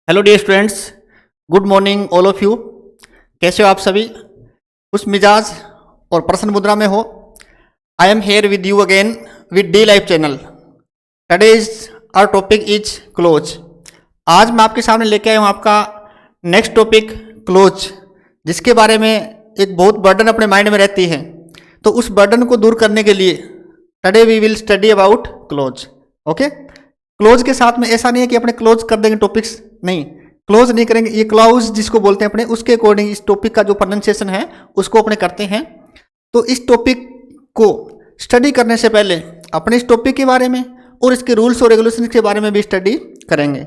Hello dear students, good morning all of you. कैसे हो आप सभी? खुश मिजाज और प्रसन्न मुद्रा में हो। I am here with you again with the life channel. Today's our topic is clause. आज मैं आपके सामने लेके आया हूँ आपका नेक्स्ट टॉपिक क्लोज, जिसके बारे में एक बहुत बर्डन अपने माइंड में रहती है। तो उस बर्डन को दूर करने के लिए today we will study about clause. Okay, clause के साथ में ऐसा नहीं है कि अपने क्लोज कर देंगे टॉपिक्स, नहीं, क्लोज नहीं करेंगे। ये क्लाउज जिसको बोलते हैं अपने, उसके अकॉर्डिंग इस टॉपिक का जो प्रोनाउंसिएशन है उसको अपने करते हैं। तो इस टॉपिक को स्टडी करने से पहले अपने इस टॉपिक के बारे में और इसके रूल्स और रेगुलेशन के बारे में भी स्टडी करेंगे।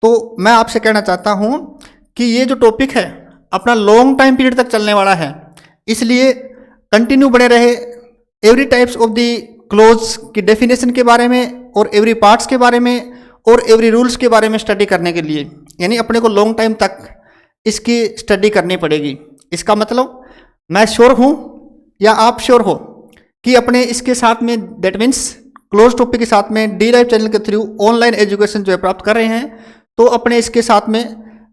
तो मैं आपसे कहना चाहता हूँ कि ये जो टॉपिक है अपना लॉन्ग टाइम पीरियड तक चलने वाला है, इसलिए कंटिन्यू बने रहे। Every types of the close की डेफिनेशन के बारे में और एवरी पार्ट्स के बारे में और एवरी रूल्स के बारे में स्टडी करने के लिए, यानी अपने को लॉन्ग टाइम तक इसकी स्टडी करनी पड़ेगी। इसका मतलब मैं श्योर हूँ या आप श्योर हो कि अपने इसके साथ में, दैट मीन्स क्लोज टॉपिक के साथ में डी लाइफ चैनल के थ्रू ऑनलाइन एजुकेशन जो है प्राप्त कर रहे हैं, तो अपने इसके साथ में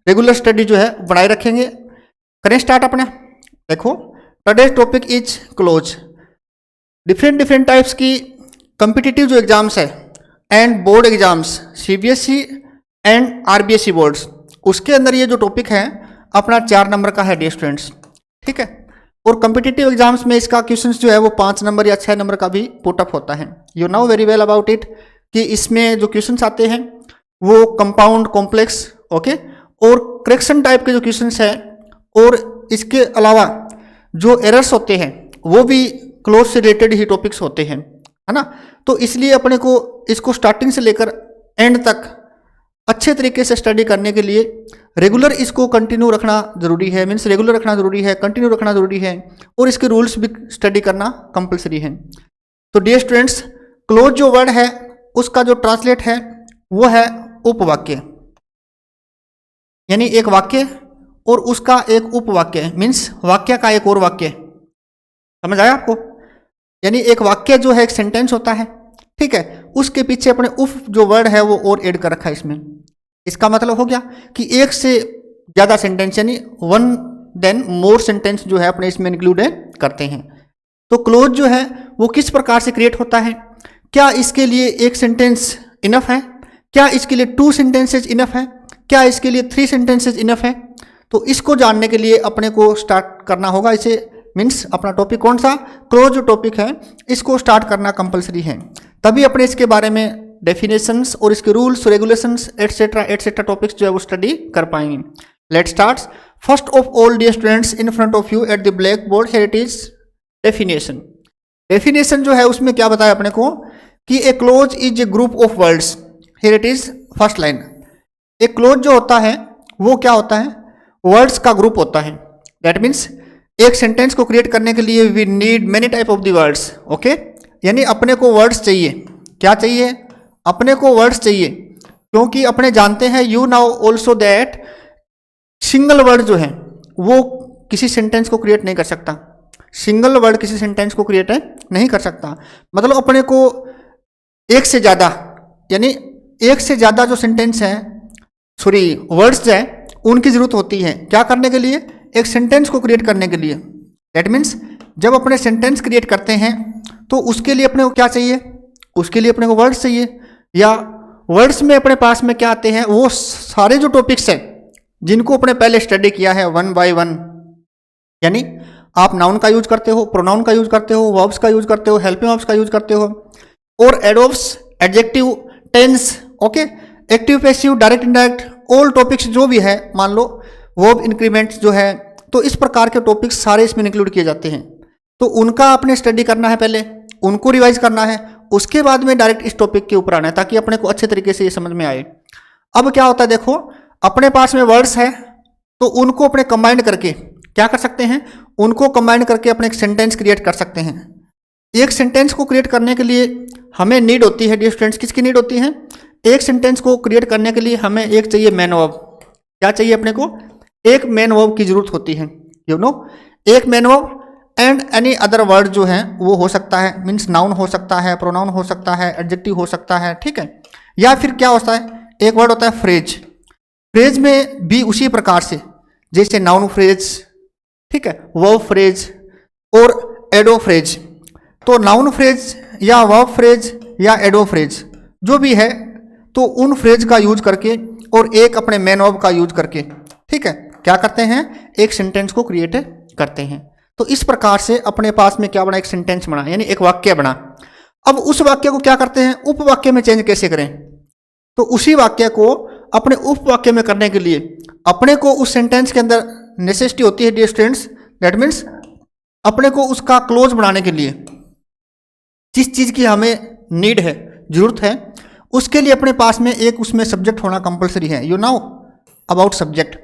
रेगुलर स्टडी जो है बनाए रखेंगे। करें स्टार्ट अपने। देखो, today's topic is close. Different types की कम्पिटिटिव जो एग्जाम्स है and board exams, CBSE and RBSE boards, उसके अंदर ये जो टॉपिक है अपना 4 नंबर का है डियर स्टूडेंट्स, ठीक है। और कम्पिटिटिव एग्जाम्स में इसका क्वेश्चंस जो है वो 5 नंबर या 6 नंबर का भी पुटअप होता है। You know very well about it कि इसमें जो क्वेश्चंस आते हैं वो कंपाउंड, कॉम्प्लेक्स, ओके, और करेक्शन टाइप के जो क्वेश्चंस है, और इसके अलावा जो एरर्स होते हैं वो भी क्लोज से रिलेटेड ही टॉपिक्स होते हैं, है ना। तो इसलिए अपने को इसको स्टार्टिंग से लेकर एंड तक अच्छे तरीके से स्टडी करने के लिए रेगुलर इसको कंटिन्यू रखना जरूरी है। मीन्स रेगुलर रखना जरूरी है, कंटिन्यू रखना जरूरी है, और इसके रूल्स भी स्टडी करना कंपलसरी है। तो डियर स्टूडेंट्स, क्लोज जो वर्ड है उसका जो ट्रांसलेट है वो है उपवाक्य, यानी एक वाक्य और उसका एक उपवाक्य, मीन्स वाक्य का एक और वाक्य। समझ आया आपको? यानी एक वाक्य जो है एक सेंटेंस होता है, ठीक है, उसके पीछे अपने उफ जो वर्ड है वो और ऐड कर रखा है इसमें। इसका मतलब हो गया कि एक से ज़्यादा सेंटेंस, यानी वन देन मोर सेंटेंस जो है अपने इसमें इंक्लूड करते हैं। तो क्लोज जो है वो किस प्रकार से क्रिएट होता है? क्या इसके लिए एक सेंटेंस इनफ है? क्या इसके लिए 2 सेंटेंसेज इनफ है? क्या इसके लिए 3 सेंटेंसेज इनफ है? तो इसको जानने के लिए अपने को स्टार्ट करना होगा इसे, मीन्स अपना टॉपिक कौन सा, क्लोज जो टॉपिक है इसको स्टार्ट करना कंपलसरी है। तभी अपने इसके बारे में डेफिनेशंस और इसके rules, regulations etcetera etcetera topics जो है वो स्टडी कर पाएंगे। Let start. First of all dear students, in front of you at the black board, here it is definition. Definition जो है उसमें क्या बताया अपने को कि a clause is a group of words. Here it is first line. A clause जो होता है वो क्या होता है? वर्ड्स का ग्रुप होता है। दैट मीन्स एक सेंटेंस को क्रिएट करने के लिए we need many type of the words, okay. यानी अपने को वर्ड्स चाहिए। क्या चाहिए? अपने को वर्ड्स चाहिए, क्योंकि अपने जानते हैं you now also that single word जो है वो किसी सेंटेंस को क्रिएट नहीं कर सकता। सिंगल वर्ड किसी सेंटेंस को क्रिएट नहीं कर सकता। मतलब अपने को एक से ज़्यादा, यानी एक से ज़्यादा जो सेंटेंस है, सॉरी वर्ड्स है, उनकी जरूरत होती है। क्या करने के लिए? एक सेंटेंस को क्रिएट करने के लिए। दैट मीन्स जब अपने सेंटेंस क्रिएट करते हैं तो उसके लिए अपने को क्या चाहिए? उसके लिए अपने को वर्ड्स चाहिए। या वर्ड्स में अपने पास में क्या आते हैं? वो सारे जो टॉपिक्स हैं जिनको अपने पहले स्टडी किया है 1 by 1, यानी आप नाउन का यूज करते हो, प्रोनाउन का यूज करते हो, वर्ब्स का यूज करते हो, हेल्पिंग वर्ब्स का यूज करते हो, और adverbs, adjective, tense, okay, active, passive, direct, indirect, all topics जो भी है, मान लो वर्ब इंक्रीमेंट्स जो है, तो इस प्रकार के टॉपिक्स सारे इसमें इंक्लूड किए जाते हैं। तो उनका आपने स्टडी करना है, पहले उनको रिवाइज करना है, उसके बाद में डायरेक्ट इस टॉपिक के ऊपर आना है, ताकि अपने को अच्छे तरीके से ये समझ में आए। अब क्या होता है, देखो अपने पास में वर्ड्स है तो उनको अपने कंबाइन करके क्या कर सकते हैं? उनको कंबाइन करके अपने एक सेंटेंस क्रिएट कर सकते हैं। एक सेंटेंस को क्रिएट करने के लिए हमें नीड होती है डियर स्टूडेंट्स, किसकी नीड होती है? एक सेंटेंस को क्रिएट करने के लिए हमें एक चाहिए मेन वर्ब। क्या चाहिए अपने को? एक मेन वर्ब की जरूरत होती है। यू नो, एक main verb and any other word जो है वो हो सकता है, मीन्स नाउन हो सकता है, प्रोनाउन हो सकता है, एडजेक्टिव हो सकता है, ठीक है। या फिर क्या होता है? एक वर्ड होता है फ्रेज। फ्रेज में भी उसी प्रकार से, जैसे नाउन फ्रेज, ठीक है, वर्ब फ्रेज और एडो फ्रेज। तो नाउन फ्रेज या वर्ब फ्रेज या एडो फ्रेज जो भी है, तो उन फ्रेज का यूज करके और एक अपने मेन वर्ब का यूज करके, ठीक है, क्या करते हैं, एक सेंटेंस को क्रिएट करते हैं। तो इस प्रकार से अपने पास में क्या बना, एक सेंटेंस बना, यानी एक वाक्य बना। अब उस वाक्य को क्या करते हैं, उपवाक्य में चेंज कैसे करें। तो उसी वाक्य को अपने उपवाक्य में करने के लिए अपने को उस सेंटेंस के अंदर नेसेसिटी होती है डियर स्टूडेंट्स, दैट मीन्स अपने को उसका क्लोज बनाने के लिए जिस चीज की हमें नीड है, जरूरत है, उसके लिए अपने पास में एक उसमें सब्जेक्ट होना कंपलसरी है। यू नो अबाउट सब्जेक्ट,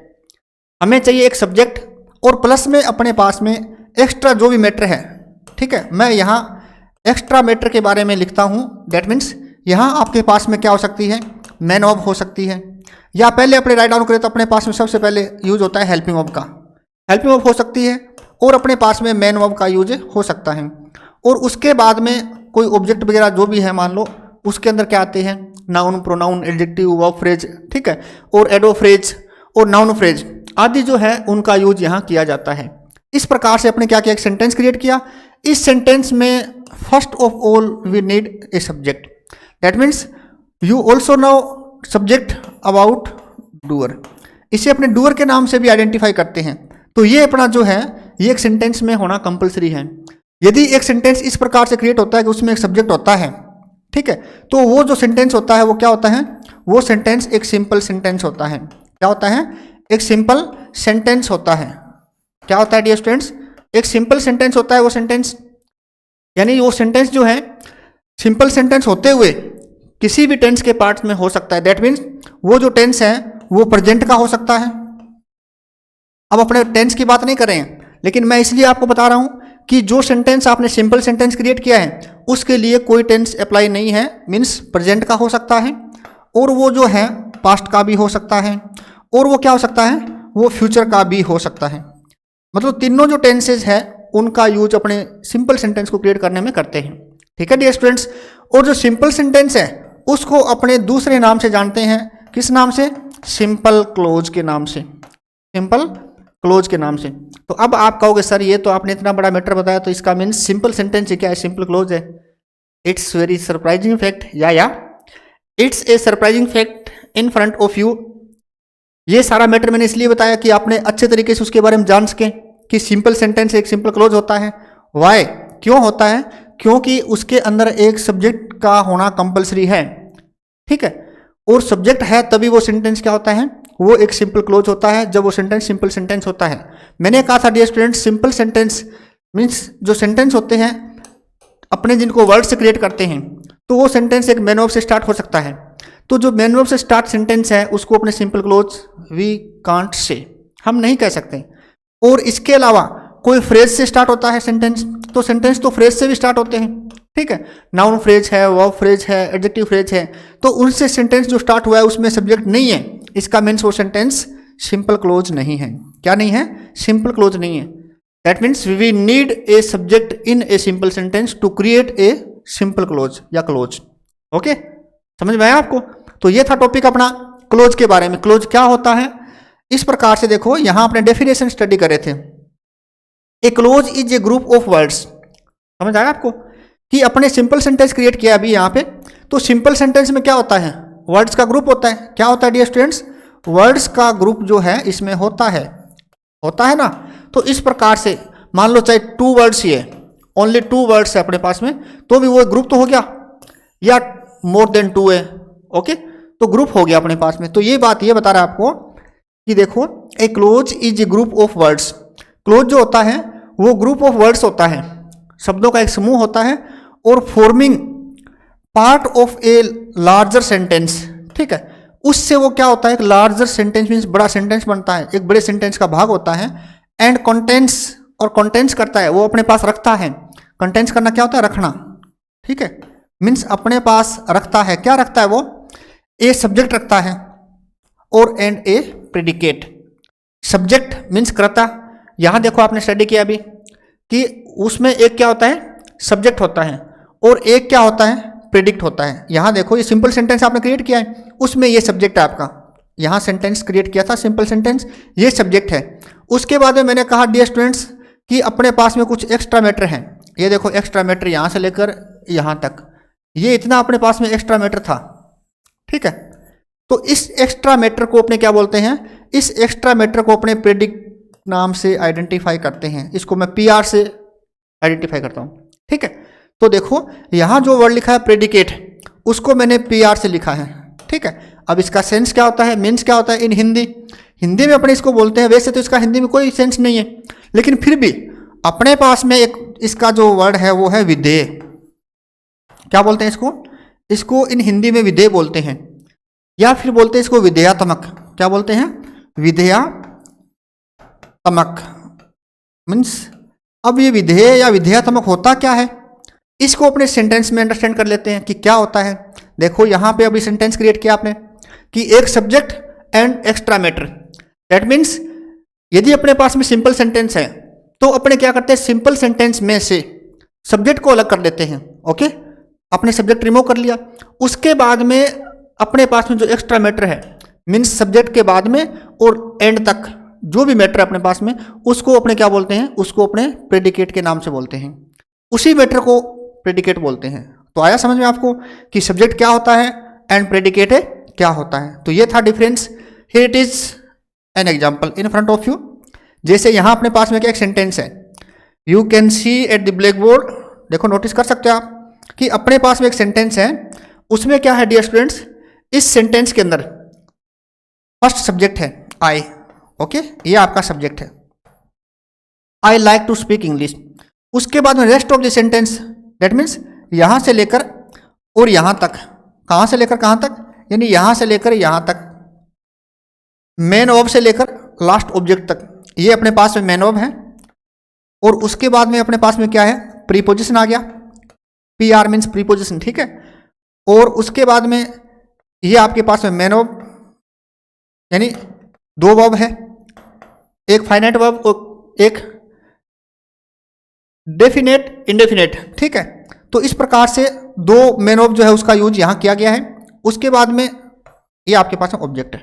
हमें चाहिए एक सब्जेक्ट और प्लस में अपने पास में एक्स्ट्रा जो भी मैटर है, ठीक है। मैं यहाँ एक्स्ट्रा मैटर के बारे में लिखता हूँ, दैट मीन्स यहाँ आपके पास में क्या हो सकती है, मेन वर्ब हो सकती है, या पहले अपने राइट डाउन करें तो अपने पास में सबसे पहले यूज होता है हेल्पिंग वर्ब का, हेल्पिंग वर्ब हो सकती है, और अपने पास में मेन वर्ब का यूज हो सकता है। और उसके बाद में कोई ऑब्जेक्ट वगैरह जो भी है मान लो, उसके अंदर क्या आते हैं, noun, pronoun, adjective, verb phrase, ठीक है, और एडो फ्रेज और नाउन फ्रेज आदि जो है उनका यूज यहाँ किया जाता है। इस प्रकार से अपने क्या किया, एक सेंटेंस क्रिएट किया। इस सेंटेंस में first of all we need a subject, that means you also know subject about doer. इसे अपने डूअर के नाम से भी आइडेंटिफाई करते हैं। तो ये अपना जो है ये एक सेंटेंस में होना कंपलसरी है। यदि एक सेंटेंस इस प्रकार से क्रिएट होता है कि उसमें एक सब्जेक्ट होता है, ठीक है, तो वो जो सेंटेंस होता है वो क्या होता है, वो सेंटेंस एक सिंपल सेंटेंस होता है। क्या होता है, एक सिंपल सेंटेंस होता है। क्या होता है डियर स्टूडेंट्स, एक सिंपल सेंटेंस होता है वो सेंटेंस, यानी वो सेंटेंस जो है सिंपल सेंटेंस होते हुए किसी भी टेंस के पार्ट में हो सकता है। दैट मीन्स वो जो टेंस है वो प्रेजेंट का हो सकता है। अब अपने टेंस की बात नहीं करें, लेकिन मैं इसलिए आपको बता रहा हूं कि जो सेंटेंस आपने सिंपल सेंटेंस क्रिएट किया है उसके लिए कोई टेंस अप्लाई नहीं है, मीन्स प्रेजेंट का हो सकता है, और वो जो है पास्ट का भी हो सकता है, और वो क्या हो सकता है, वो फ्यूचर का भी हो सकता है। मतलब तीनों जो टेंसेज है उनका यूज अपने सिंपल सेंटेंस को क्रिएट करने में करते हैं। ठीक है डियर स्टूडेंट्स, और जो सिंपल सेंटेंस है उसको अपने दूसरे नाम से जानते हैं। किस नाम से, सिंपल क्लोज के नाम से, सिंपल क्लोज के नाम से। तो अब आप कहोगे सर ये तो आपने इतना बड़ा मैटर बताया, तो इसका मीन्स सिंपल सेंटेंस क्या है, सिंपल क्लोज है। इट्स वेरी सरप्राइजिंग फैक्ट, या it's a surprising fact in front of you. ये सारा मैटर मैंने इसलिए बताया कि आपने अच्छे तरीके से उसके बारे में जान सके कि सिंपल सेंटेंस एक सिंपल क्लोज होता है। वाई, क्यों होता है, क्योंकि उसके अंदर एक सब्जेक्ट का होना कंपलसरी है। ठीक है, और सब्जेक्ट है तभी वो सेंटेंस क्या होता है, वो एक सिंपल क्लोज होता है, जब वो सेंटेंस सिंपल सेंटेंस होता है। मैंने कहा था dear students, simple sentence means जो सेंटेंस होते हैं अपने जिनको वर्ड से क्रिएट करते हैं, तो वो सेंटेंस एक मेन वर्ब से स्टार्ट हो सकता है। तो जो मेन वर्ब से स्टार्ट सेंटेंस है उसको अपने simple close we can't say, हम नहीं कह सकते। और इसके अलावा कोई फ्रेज से स्टार्ट होता है सेंटेंस, तो सेंटेंस तो फ्रेज से भी स्टार्ट होते हैं। ठीक है, नाउन फ्रेज है, वर्ब फ्रेज है, एडजेक्टिव फ्रेज है, तो उनसे सेंटेंस जो स्टार्ट हुआ है उसमें सब्जेक्ट नहीं है, इसका मीन्स वो सेंटेंस सिंपल क्लोज नहीं है। क्या नहीं है, सिंपल क्लोज नहीं है। That means we need a subject in a simple sentence to create a simple clause या क्लोज। ओके, समझ में आया आपको। तो ये था टॉपिक अपना क्लोज के बारे में। क्लोज क्या होता है, इस प्रकार से देखो यहां अपने डेफिनेशन स्टडी करे थे। A clause is a group of words, समझ आया आपको, कि अपने सिंपल सेंटेंस क्रिएट किया अभी यहाँ पे। तो सिंपल सेंटेंस में क्या होता है, वर्ड्स का ग्रुप होता है। क्या होता है डियर स्टूडेंट्स, वर्ड्स का ग्रुप जो है इसमें होता है ना। तो इस प्रकार से मान लो चाहे 2 वर्ड्स ही है, ओनली 2 वर्ड्स है अपने पास में, तो भी वो ग्रुप तो हो गया, या मोर देन 2 है, ओके, तो ग्रुप हो गया अपने पास में। तो ये बात ये बता रहा है आपको कि देखो a clause is a group of words. Clause जो होता है वो ग्रुप ऑफ वर्ड्स होता है, शब्दों का एक समूह होता है, और forming part of a larger sentence. ठीक है, उससे वो क्या होता है, एक लार्जर सेंटेंस मीन्स बड़ा सेंटेंस बनता है, एक बड़े सेंटेंस का भाग होता है। एंड कंटेंट्स, और कंटेंट्स करता है वो अपने पास रखता है। कंटेंट्स करना क्या होता है, रखना। ठीक है, मीन्स अपने पास रखता है, क्या रखता है वो, ए सब्जेक्ट रखता है और and A predicate. Subject means कर्ता, यहां देखो आपने स्टडी किया अभी कि उसमें एक क्या होता है, सब्जेक्ट होता है, और एक क्या होता है, प्रेडिक्ट होता है। यहां देखो ये सिंपल सेंटेंस आपने क्रिएट किया है, उसमें ये सब्जेक्ट है आपका, यहाँ सेंटेंस क्रिएट किया था, सिंपल सेंटेंस, ये सब्जेक्ट है। उसके बाद में मैंने कहा डियर स्टूडेंट्स कि अपने पास में कुछ एक्स्ट्रा मैटर हैं। ये देखो एक्स्ट्रा मैटर यहाँ से लेकर यहाँ तक, ये इतना अपने पास में एक्स्ट्रा मैटर था, ठीक है। तो इस एक्स्ट्रा मैटर को अपने क्या बोलते हैं, इस एक्स्ट्रा मैटर को अपने प्रेडिक्ट नाम से आइडेंटिफाई करते हैं। इसको मैं PR से आइडेंटिफाई करता हूँ, ठीक है। तो देखो यहाँ जो वर्ड लिखा है प्रेडिकेट, उसको मैंने PR से लिखा है, ठीक है। अब इसका सेंस क्या होता है, मीन्स क्या होता है इन हिंदी में अपने इसको बोलते हैं। वैसे तो इसका हिंदी में कोई सेंस नहीं है, लेकिन फिर भी अपने पास में एक इसका जो वर्ड है वो है विधेय। क्या बोलते हैं इसको इन हिंदी में विधेय बोलते हैं, या फिर बोलते हैं इसको विधेयात्मक। क्या बोलते हैं, विधेयात्मक मीन्स। अब ये विधेय या विधेयात्मक होता क्या है, इसको अपने सेंटेंस में अंडरस्टैंड कर लेते हैं कि क्या होता है। देखो यहाँ पे अभी सेंटेंस क्रिएट किया आपने कि एक subject and extra matter. That means यदि अपने पास में सिंपल सेंटेंस है तो अपने क्या करते हैं, सिंपल सेंटेंस में से सब्जेक्ट को अलग कर देते हैं। ओके, अपने सब्जेक्ट रिमूव कर लिया, उसके बाद में अपने पास में जो एक्स्ट्रा मैटर है मीन्स सब्जेक्ट के बाद में और एंड तक जो भी मैटर अपने पास में, उसको अपने क्या बोलते हैं, उसको अपने प्रेडिकेट के नाम से बोलते हैं। उसी मैटर को प्रेडिकेट बोलते हैं। तो आया समझ में आपको कि सब्जेक्ट क्या होता है एंड प्रेडिकेट क्या होता है। तो ये था difference. Here it is an example in front of you. जैसे यहाँ अपने पास में क्या एक सेंटेंस है, you can C eight the black board. देखो नोटिस कर सकते हो आप कि अपने पास में एक सेंटेंस है, उसमें क्या है डियर स्टूडेंट्स, इस सेंटेंस के अंदर फर्स्ट सब्जेक्ट है आई। ओके, ये आपका सब्जेक्ट है, I like to speak English. उसके बाद में rest of the sentence, that means यहां से लेकर और यहां तक, कहां से लेकर कहां तक, यानी यहां से लेकर यहां तक, मेन ऑब से लेकर लास्ट ऑब्जेक्ट तक, ये अपने पास में मेन ऑब है। और उसके बाद में अपने पास में क्या है, प्रीपोजिशन आ गया, PR मीन्स प्रीपोजिशन, ठीक है। और उसके बाद में ये आपके पास में मेन ऑब, यानी दो वर्ब है, एक फाइनाइट वर्ब और एक डेफिनेट इंडेफिनेट, ठीक है। तो इस प्रकार से दो मेन ऑब जो है उसका यूज यहां किया गया है। उसके बाद में ये आपके पास में ऑब्जेक्ट है,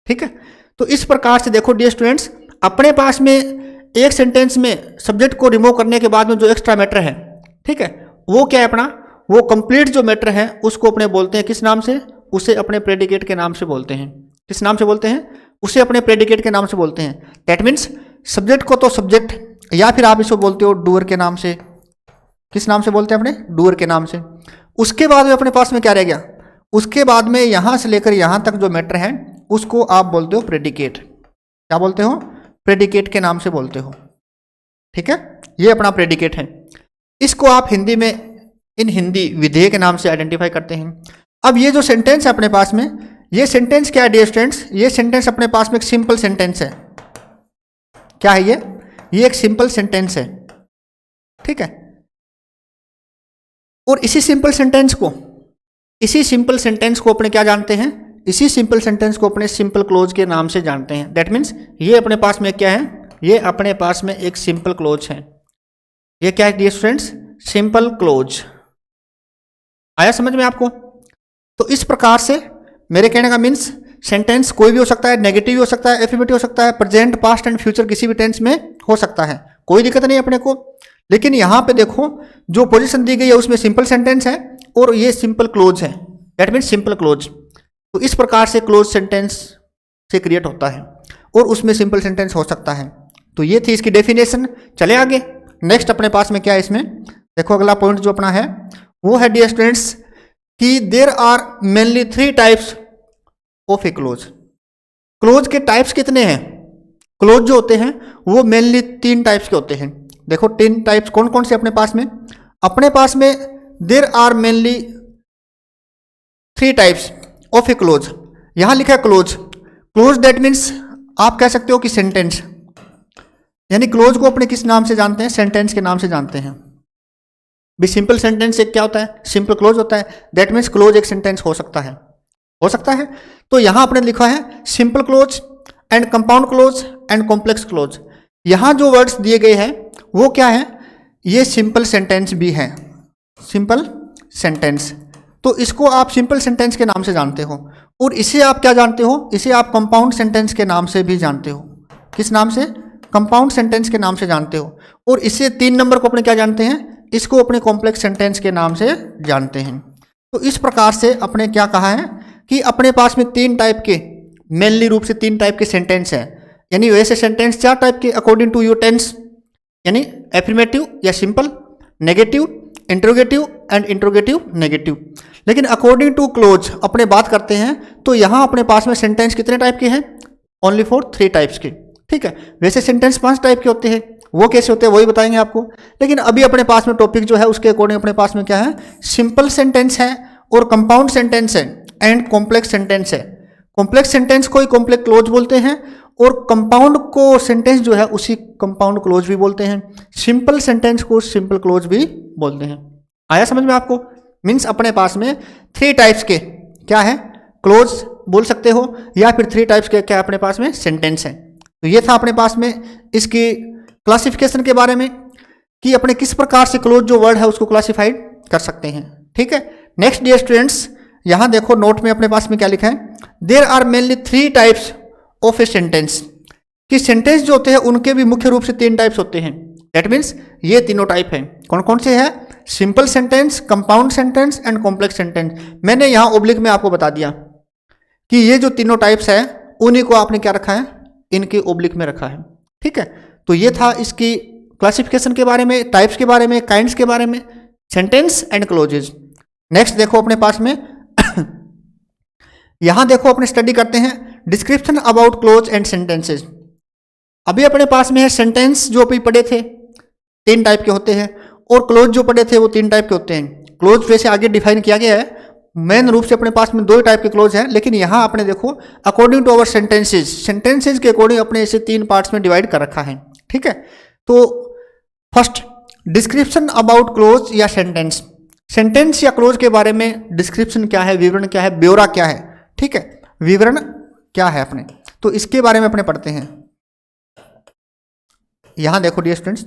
ठीक है। तो इस प्रकार से देखो डियर स्टूडेंट्स, अपने पास में एक सेंटेंस में सब्जेक्ट को रिमूव करने के बाद में जो एक्स्ट्रा मैटर है, ठीक है, वो क्या है अपना, वो कंप्लीट जो मैटर है उसको अपने बोलते हैं किस नाम से, उसे अपने प्रेडिकेट के नाम से बोलते हैं। किस नाम से बोलते हैं, उसे अपने प्रेडिकेट के नाम से बोलते हैं। दैट मीन्स सब्जेक्ट को तो सब्जेक्ट, या फिर आप इसको बोलते हो डूअर के नाम से। किस नाम से बोलते हैं अपने, डूअर के नाम से। उसके बाद में अपने पास में क्या रह गया, उसके बाद में यहां से लेकर यहां तक जो मैटर है उसको आप बोलते हो प्रेडिकेट। क्या बोलते हो, प्रेडिकेट के नाम से बोलते हो, ठीक है। ये अपना प्रेडिकेट है। इसको आप हिंदी में इन हिंदी विधेय के नाम से आइडेंटिफाई करते हैं। अब ये जो सेंटेंस है अपने पास में, ये सेंटेंस क्या है डियर स्टूडेंट्स, ये सेंटेंस अपने पास में एक सिंपल सेंटेंस है। क्या है ये एक सिंपल सेंटेंस है, ठीक है। और इसी सिंपल सेंटेंस को अपने क्या जानते हैं, इसी सिंपल सेंटेंस को अपने सिंपल क्लोज के नाम से जानते हैं। दैट मीन्स ये अपने पास में क्या है, ये अपने पास में एक सिंपल क्लोज है। ये क्या है डियर स्टूडेंट्स, सिंपल क्लोज। आया समझ में आपको। तो इस प्रकार से मेरे कहने का मीन्स सेंटेंस कोई भी हो सकता है, नेगेटिव भी हो सकता है, एफर्मेटिव हो सकता है, प्रेजेंट, पास्ट एंड फ्यूचर किसी भी टेंस में हो सकता है, कोई दिक्कत नहीं अपने को। लेकिन यहाँ पे देखो जो पोजीशन दी गई है उसमें सिंपल सेंटेंस है और ये सिंपल क्लोज है, दैट मीन्स सिंपल क्लोज। तो इस प्रकार से क्लोज सेंटेंस से क्रिएट होता है और उसमें सिंपल सेंटेंस हो सकता है। तो ये थी इसकी डेफिनेशन। चले आगे, नेक्स्ट अपने पास में क्या है इसमें, देखो अगला पॉइंट जो अपना है वो है डियर स्टूडेंट्स कि there are mainly 3 types of a clause. Clause के टाइप्स कितने हैं, क्लोज जो होते हैं वो मेनली 3 टाइप्स के होते हैं। देखो 3 टाइप्स कौन कौन से अपने पास में, अपने पास में there are mainly 3 types of a clause. यहां लिखा है क्लोज। क्लोज दैट मीन्स आप कह सकते हो कि सेंटेंस, यानी क्लोज को अपने किस नाम से जानते हैं, सेंटेंस के नाम से जानते हैं। भी सिंपल सेंटेंस एक क्या होता है, सिंपल क्लोज होता है। दैट मीन्स क्लोज एक सेंटेंस हो सकता है, हो सकता है। तो यहां आपने लिखा है simple clause and compound close and complex close. यहां जो वर्ड्स दिए गए हैं वो क्या है, ये सिंपल सेंटेंस भी है, सिंपल सेंटेंस। तो इसको आप सिंपल सेंटेंस के नाम से जानते हो, और इसे आप क्या जानते हो, इसे आप कंपाउंड सेंटेंस के नाम से भी जानते हो। किस नाम से? कंपाउंड सेंटेंस के नाम से जानते हो। और इससे 3 नंबर को अपने क्या जानते हैं, इसको अपने कॉम्प्लेक्स सेंटेंस के नाम से जानते हैं। तो इस प्रकार से अपने क्या कहा है कि अपने पास में 3 टाइप के, मेनली रूप से 3 टाइप के सेंटेंस है। यानी वैसे सेंटेंस 4 टाइप के अकॉर्डिंग टू योर टेंस, यानी एफर्मेटिव या simple, negative, interrogative and interrogative negative. लेकिन अकॉर्डिंग टू क्लोज अपने बात करते हैं तो यहाँ अपने पास में सेंटेंस कितने टाइप के हैं? ओनली फॉर 3 टाइप्स के। ठीक है, वैसे सेंटेंस 5 टाइप के होते हैं, वो कैसे होते हैं वही बताएंगे आपको। लेकिन अभी अपने पास में टॉपिक जो है उसके अकॉर्डिंग अपने पास में क्या है, सिंपल सेंटेंस है और कंपाउंड सेंटेंस है एंड कॉम्प्लेक्स सेंटेंस है। कॉम्प्लेक्स सेंटेंस को ही कॉम्प्लेक्स क्लोज बोलते हैं और कंपाउंड को सेंटेंस जो है उसी कंपाउंड क्लोज भी बोलते हैं। सिंपल सेंटेंस को सिंपल क्लोज भी बोलते हैं। आया समझ में आपको? मीन्स अपने पास में 3 टाइप्स के क्या है, क्लोज बोल सकते हो, या फिर 3 टाइप्स के क्या अपने पास में सेंटेंस है। तो ये था अपने पास में इसकी क्लासिफिकेशन के बारे में कि अपने किस प्रकार से क्लोज जो वर्ड है उसको क्लासिफाइड कर सकते हैं। ठीक है, नेक्स्ट डियर स्टूडेंट्स, यहाँ देखो नोट में अपने पास में क्या लिखा है, there are mainly 3 types of a sentence. कि सेंटेंस जो होते हैं उनके भी मुख्य रूप से 3 टाइप्स होते हैं। दैट मीन्स ये तीनों टाइप हैं। कौन कौन से हैं? Simple sentence, compound sentence and complex sentence. मैंने यहाँ ओब्लिक में आपको बता दिया कि ये जो तीनों टाइप्स है उन्हीं को आपने क्या रखा है, इनके ओब्लिक में रखा है। ठीक है, तो ये था इसकी क्लासिफिकेशन के बारे में, टाइप्स के बारे में, काइंड्स के बारे में, सेंटेंस एंड क्लोजेज। नेक्स्ट देखो अपने पास में यहां देखो अपने स्टडी करते हैं description about close and sentences. अभी अपने पास में है सेंटेंस जो अभी पढ़े थे 3 टाइप के होते हैं, और क्लोज जो पढ़े थे वो 3 टाइप के होते हैं। क्लोज वैसे आगे डिफाइन किया गया है, मेन रूप से अपने पास में 2 टाइप के क्लोज हैं, लेकिन यहाँ आपने देखो according to our sentences, sentences के अकॉर्डिंग अपने इसे 3 पार्ट्स में डिवाइड कर रखा है। ठीक है, तो फर्स्ट डिस्क्रिप्शन अबाउट क्लोज या सेंटेंस। सेंटेंस या क्लोज के बारे में डिस्क्रिप्शन क्या है, विवरण क्या है, ब्यौरा क्या है। ठीक है, विवरण क्या है अपने, तो इसके बारे में अपने पढ़ते हैं। यहां देखो dear students,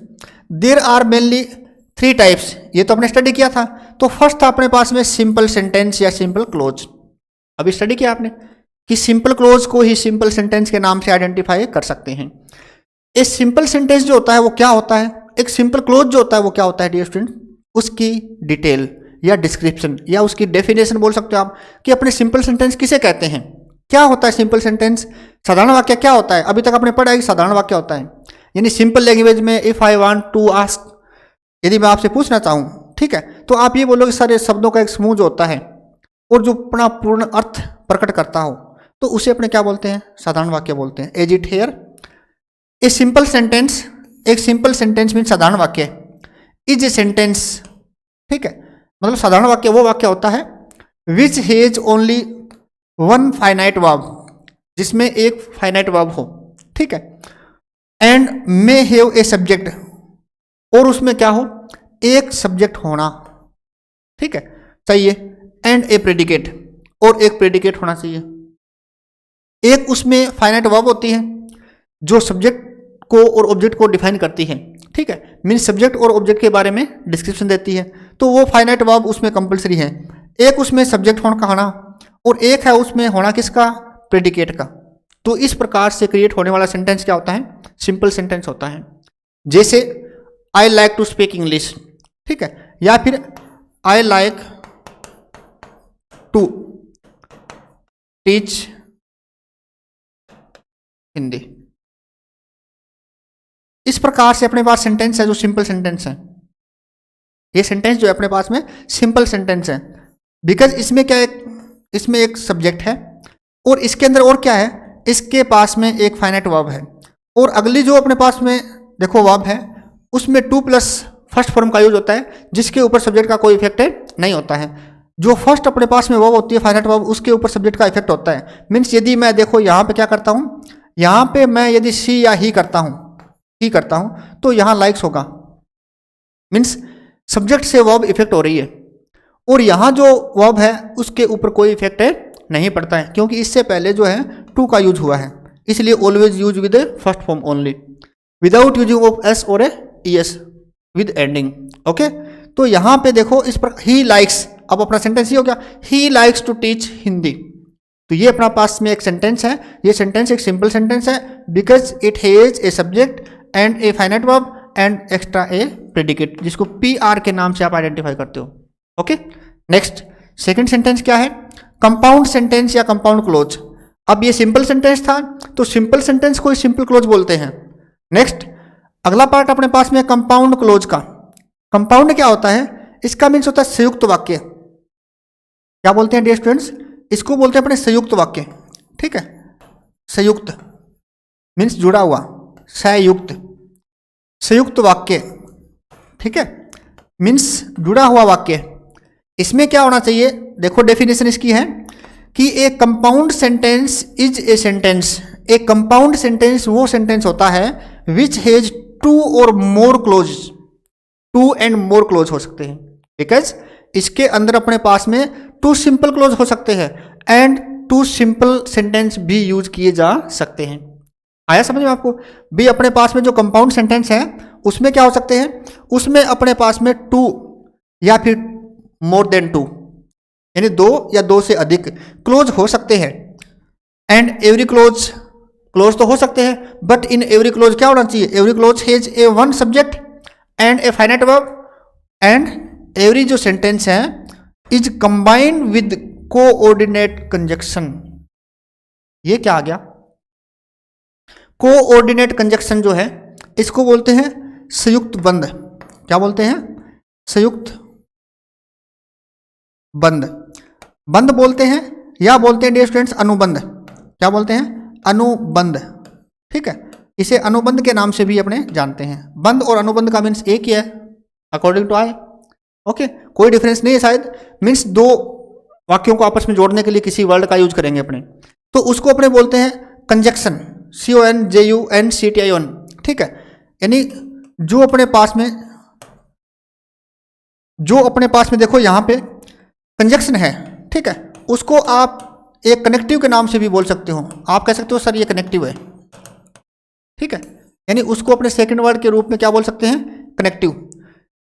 there are mainly 3 types, ये तो अपने स्टडी किया था। तो फर्स्ट था अपने पास में सिंपल सेंटेंस या सिंपल क्लोज। अभी स्टडी किया आपने कि सिंपल क्लोज को ही सिंपल सेंटेंस के नाम से आइडेंटिफाई कर सकते हैं। एक सिंपल सेंटेंस जो होता है वो क्या होता है, एक सिंपल क्लोज जो होता है वो क्या होता है डियर स्टूडेंट, उसकी डिटेल या डिस्क्रिप्शन या उसकी डेफिनेशन बोल सकते हो आप कि अपने सिंपल सेंटेंस किसे कहते हैं। क्या होता है सिंपल सेंटेंस? साधारण वाक्य क्या होता है? अभी तक आपने पढ़ा है कि साधारण वाक्य होता है, यानी सिंपल लैंग्वेज में if I want to ask, यदि मैं आपसे पूछना चाहूँ, ठीक है, तो आप ये बोलोगे सारे शब्दों का एक समूह जो होता है और जो अपना पूर्ण अर्थ प्रकट करता हो, तो उसे अपने क्या बोलते हैं? साधारण वाक्य बोलते हैं। As it here a simple sentence, एक सिंपल सेंटेंस मीन साधारण वाक्य, इज ए सेंटेंस। ठीक है, मतलब साधारण वाक्य वो वाक्य होता है which has only 1 finite verb, जिसमें एक फाइनाइट वर्ब हो। ठीक है, and may have a subject, और उसमें क्या हो? एक सब्जेक्ट होना। ठीक है, चाहिए, एंड ए प्रेडिकेट, और एक प्रेडिकेट होना चाहिए। एक उसमें फाइनाइट वर्ब होती है जो सब्जेक्ट को और ऑब्जेक्ट को डिफाइन करती है। ठीक है, मीन्स सब्जेक्ट और ऑब्जेक्ट के बारे में डिस्क्रिप्शन देती है, तो वो फाइनाइट वर्ब उसमें कंपलसरी है। एक उसमें सब्जेक्ट होना का होना, और एक है उसमें होना किसका? प्रेडिकेट का। तो इस प्रकार से क्रिएट होने वाला सेंटेंस क्या होता है? सिंपल सेंटेंस होता है। जैसे I like to speak English, ठीक है, या फिर I like to teach Hindi. इस प्रकार से अपने पास सेंटेंस है जो सिंपल सेंटेंस है। ये सेंटेंस जो है अपने पास में सिंपल सेंटेंस है, बिकॉज इसमें क्या है, इसमें एक सब्जेक्ट है और इसके अंदर और क्या है, इसके पास में एक फाइनाइट वर्ब है, और अगली जो अपने पास में देखो वर्ब है उसमें 2 प्लस फर्स्ट फॉर्म का यूज होता है, जिसके ऊपर सब्जेक्ट का कोई इफेक्ट नहीं होता है। जो फर्स्ट अपने पास में वर्ब होती है फाइनाइट वर्ब, उसके ऊपर सब्जेक्ट का इफेक्ट होता है। मीन्स यदि मैं देखो यहाँ पे क्या करता हूँ, यहाँ पे मैं यदि सी या ही करता हूँ तो यहाँ लाइक्स होगा, मीन्स सब्जेक्ट से वर्ब इफेक्ट हो रही है, और यहाँ जो वर्ब है उसके ऊपर कोई इफेक्ट नहीं पड़ता है, क्योंकि इससे पहले जो है टू का यूज हुआ है। इसलिए always use with first form only, without using of S और एस विद एंडिंग। ओके, तो यहाँ पे देखो इस पर ही लाइक्स, अब अपना सेंटेंस ये हो गया, he likes to teach Hindi. तो ये अपना पास में एक सेंटेंस है, ये सेंटेंस एक सिंपल सेंटेंस है because it has a subject and a finite verb and extra A predicate, जिसको PR के नाम से आप आइडेंटिफाई करते हो। ओके, नेक्स्ट सेकंड सेंटेंस क्या है, कंपाउंड सेंटेंस या कंपाउंड क्लोज। अब ये सिंपल सेंटेंस था तो सिंपल सेंटेंस को सिंपल क्लोज बोलते हैं। नेक्स्ट अगला पार्ट अपने पास में कंपाउंड क्लोज का। कंपाउंड क्या होता है, इसका मीन्स होता है संयुक्त वाक्य। क्या बोलते हैं डियर स्टूडेंट्स, इसको बोलते हैं अपने संयुक्त वाक्य। ठीक है, संयुक्त मीन्स जुड़ा हुआ, संयुक्त, संयुक्त वाक्य। ठीक है, मीन्स जुड़ा हुआ वाक्य। इसमें क्या होना चाहिए, देखो डेफिनेशन इसकी है कि a compound sentence is a sentence. A compound sentence वो सेंटेंस होता है विच हैज टू और more clause, two and more clause हो सकते हैं, बिकॉज इसके अंदर अपने पास में टू सिंपल क्लोज हो सकते हैं एंड टू सिंपल सेंटेंस भी यूज किए जा सकते हैं। आया समझ में आपको भी, अपने पास में जो कंपाउंड सेंटेंस है उसमें क्या हो सकते हैं, उसमें अपने पास में टू या फिर मोर देन टू, यानी दो या दो से अधिक क्लोज हो सकते हैं। एंड एवरी क्लोज, क्लोज तो हो सकते हैं बट इन एवरी क्लोज क्या होना चाहिए, every close has a one subject and a finite verb and every जो सेंटेंस है is combined with coordinate conjunction. ये क्या आ गया, कोऑर्डिनेट कंजक्शन जो है इसको बोलते हैं संयुक्त बंध। क्या बोलते हैं, संयुक्त बंध, बंध बोलते हैं या बोलते हैं डियर स्टूडेंट्स अनुबंध। क्या बोलते हैं, अनुबंध। ठीक है, इसे अनुबंध के नाम से भी अपने जानते हैं। बंध और अनुबंध का मीन्स एक ही है अकॉर्डिंग टू आई। ओके, कोई डिफरेंस नहीं है शायद, मीन्स दो वाक्यों को आपस में जोड़ने के लिए किसी वर्ड का यूज करेंगे अपने, तो उसको अपने बोलते हैं कंजक्शन, CONJUNCTION। ठीक है, यानी जो अपने पास में देखो यहाँ पे कंजक्शन है, ठीक है, उसको आप एक कनेक्टिव के नाम से भी बोल सकते हो। आप कह सकते हो सर ये कनेक्टिव है। ठीक है, यानी उसको अपने सेकंड वर्ड के रूप में क्या बोल सकते हैं, कनेक्टिव।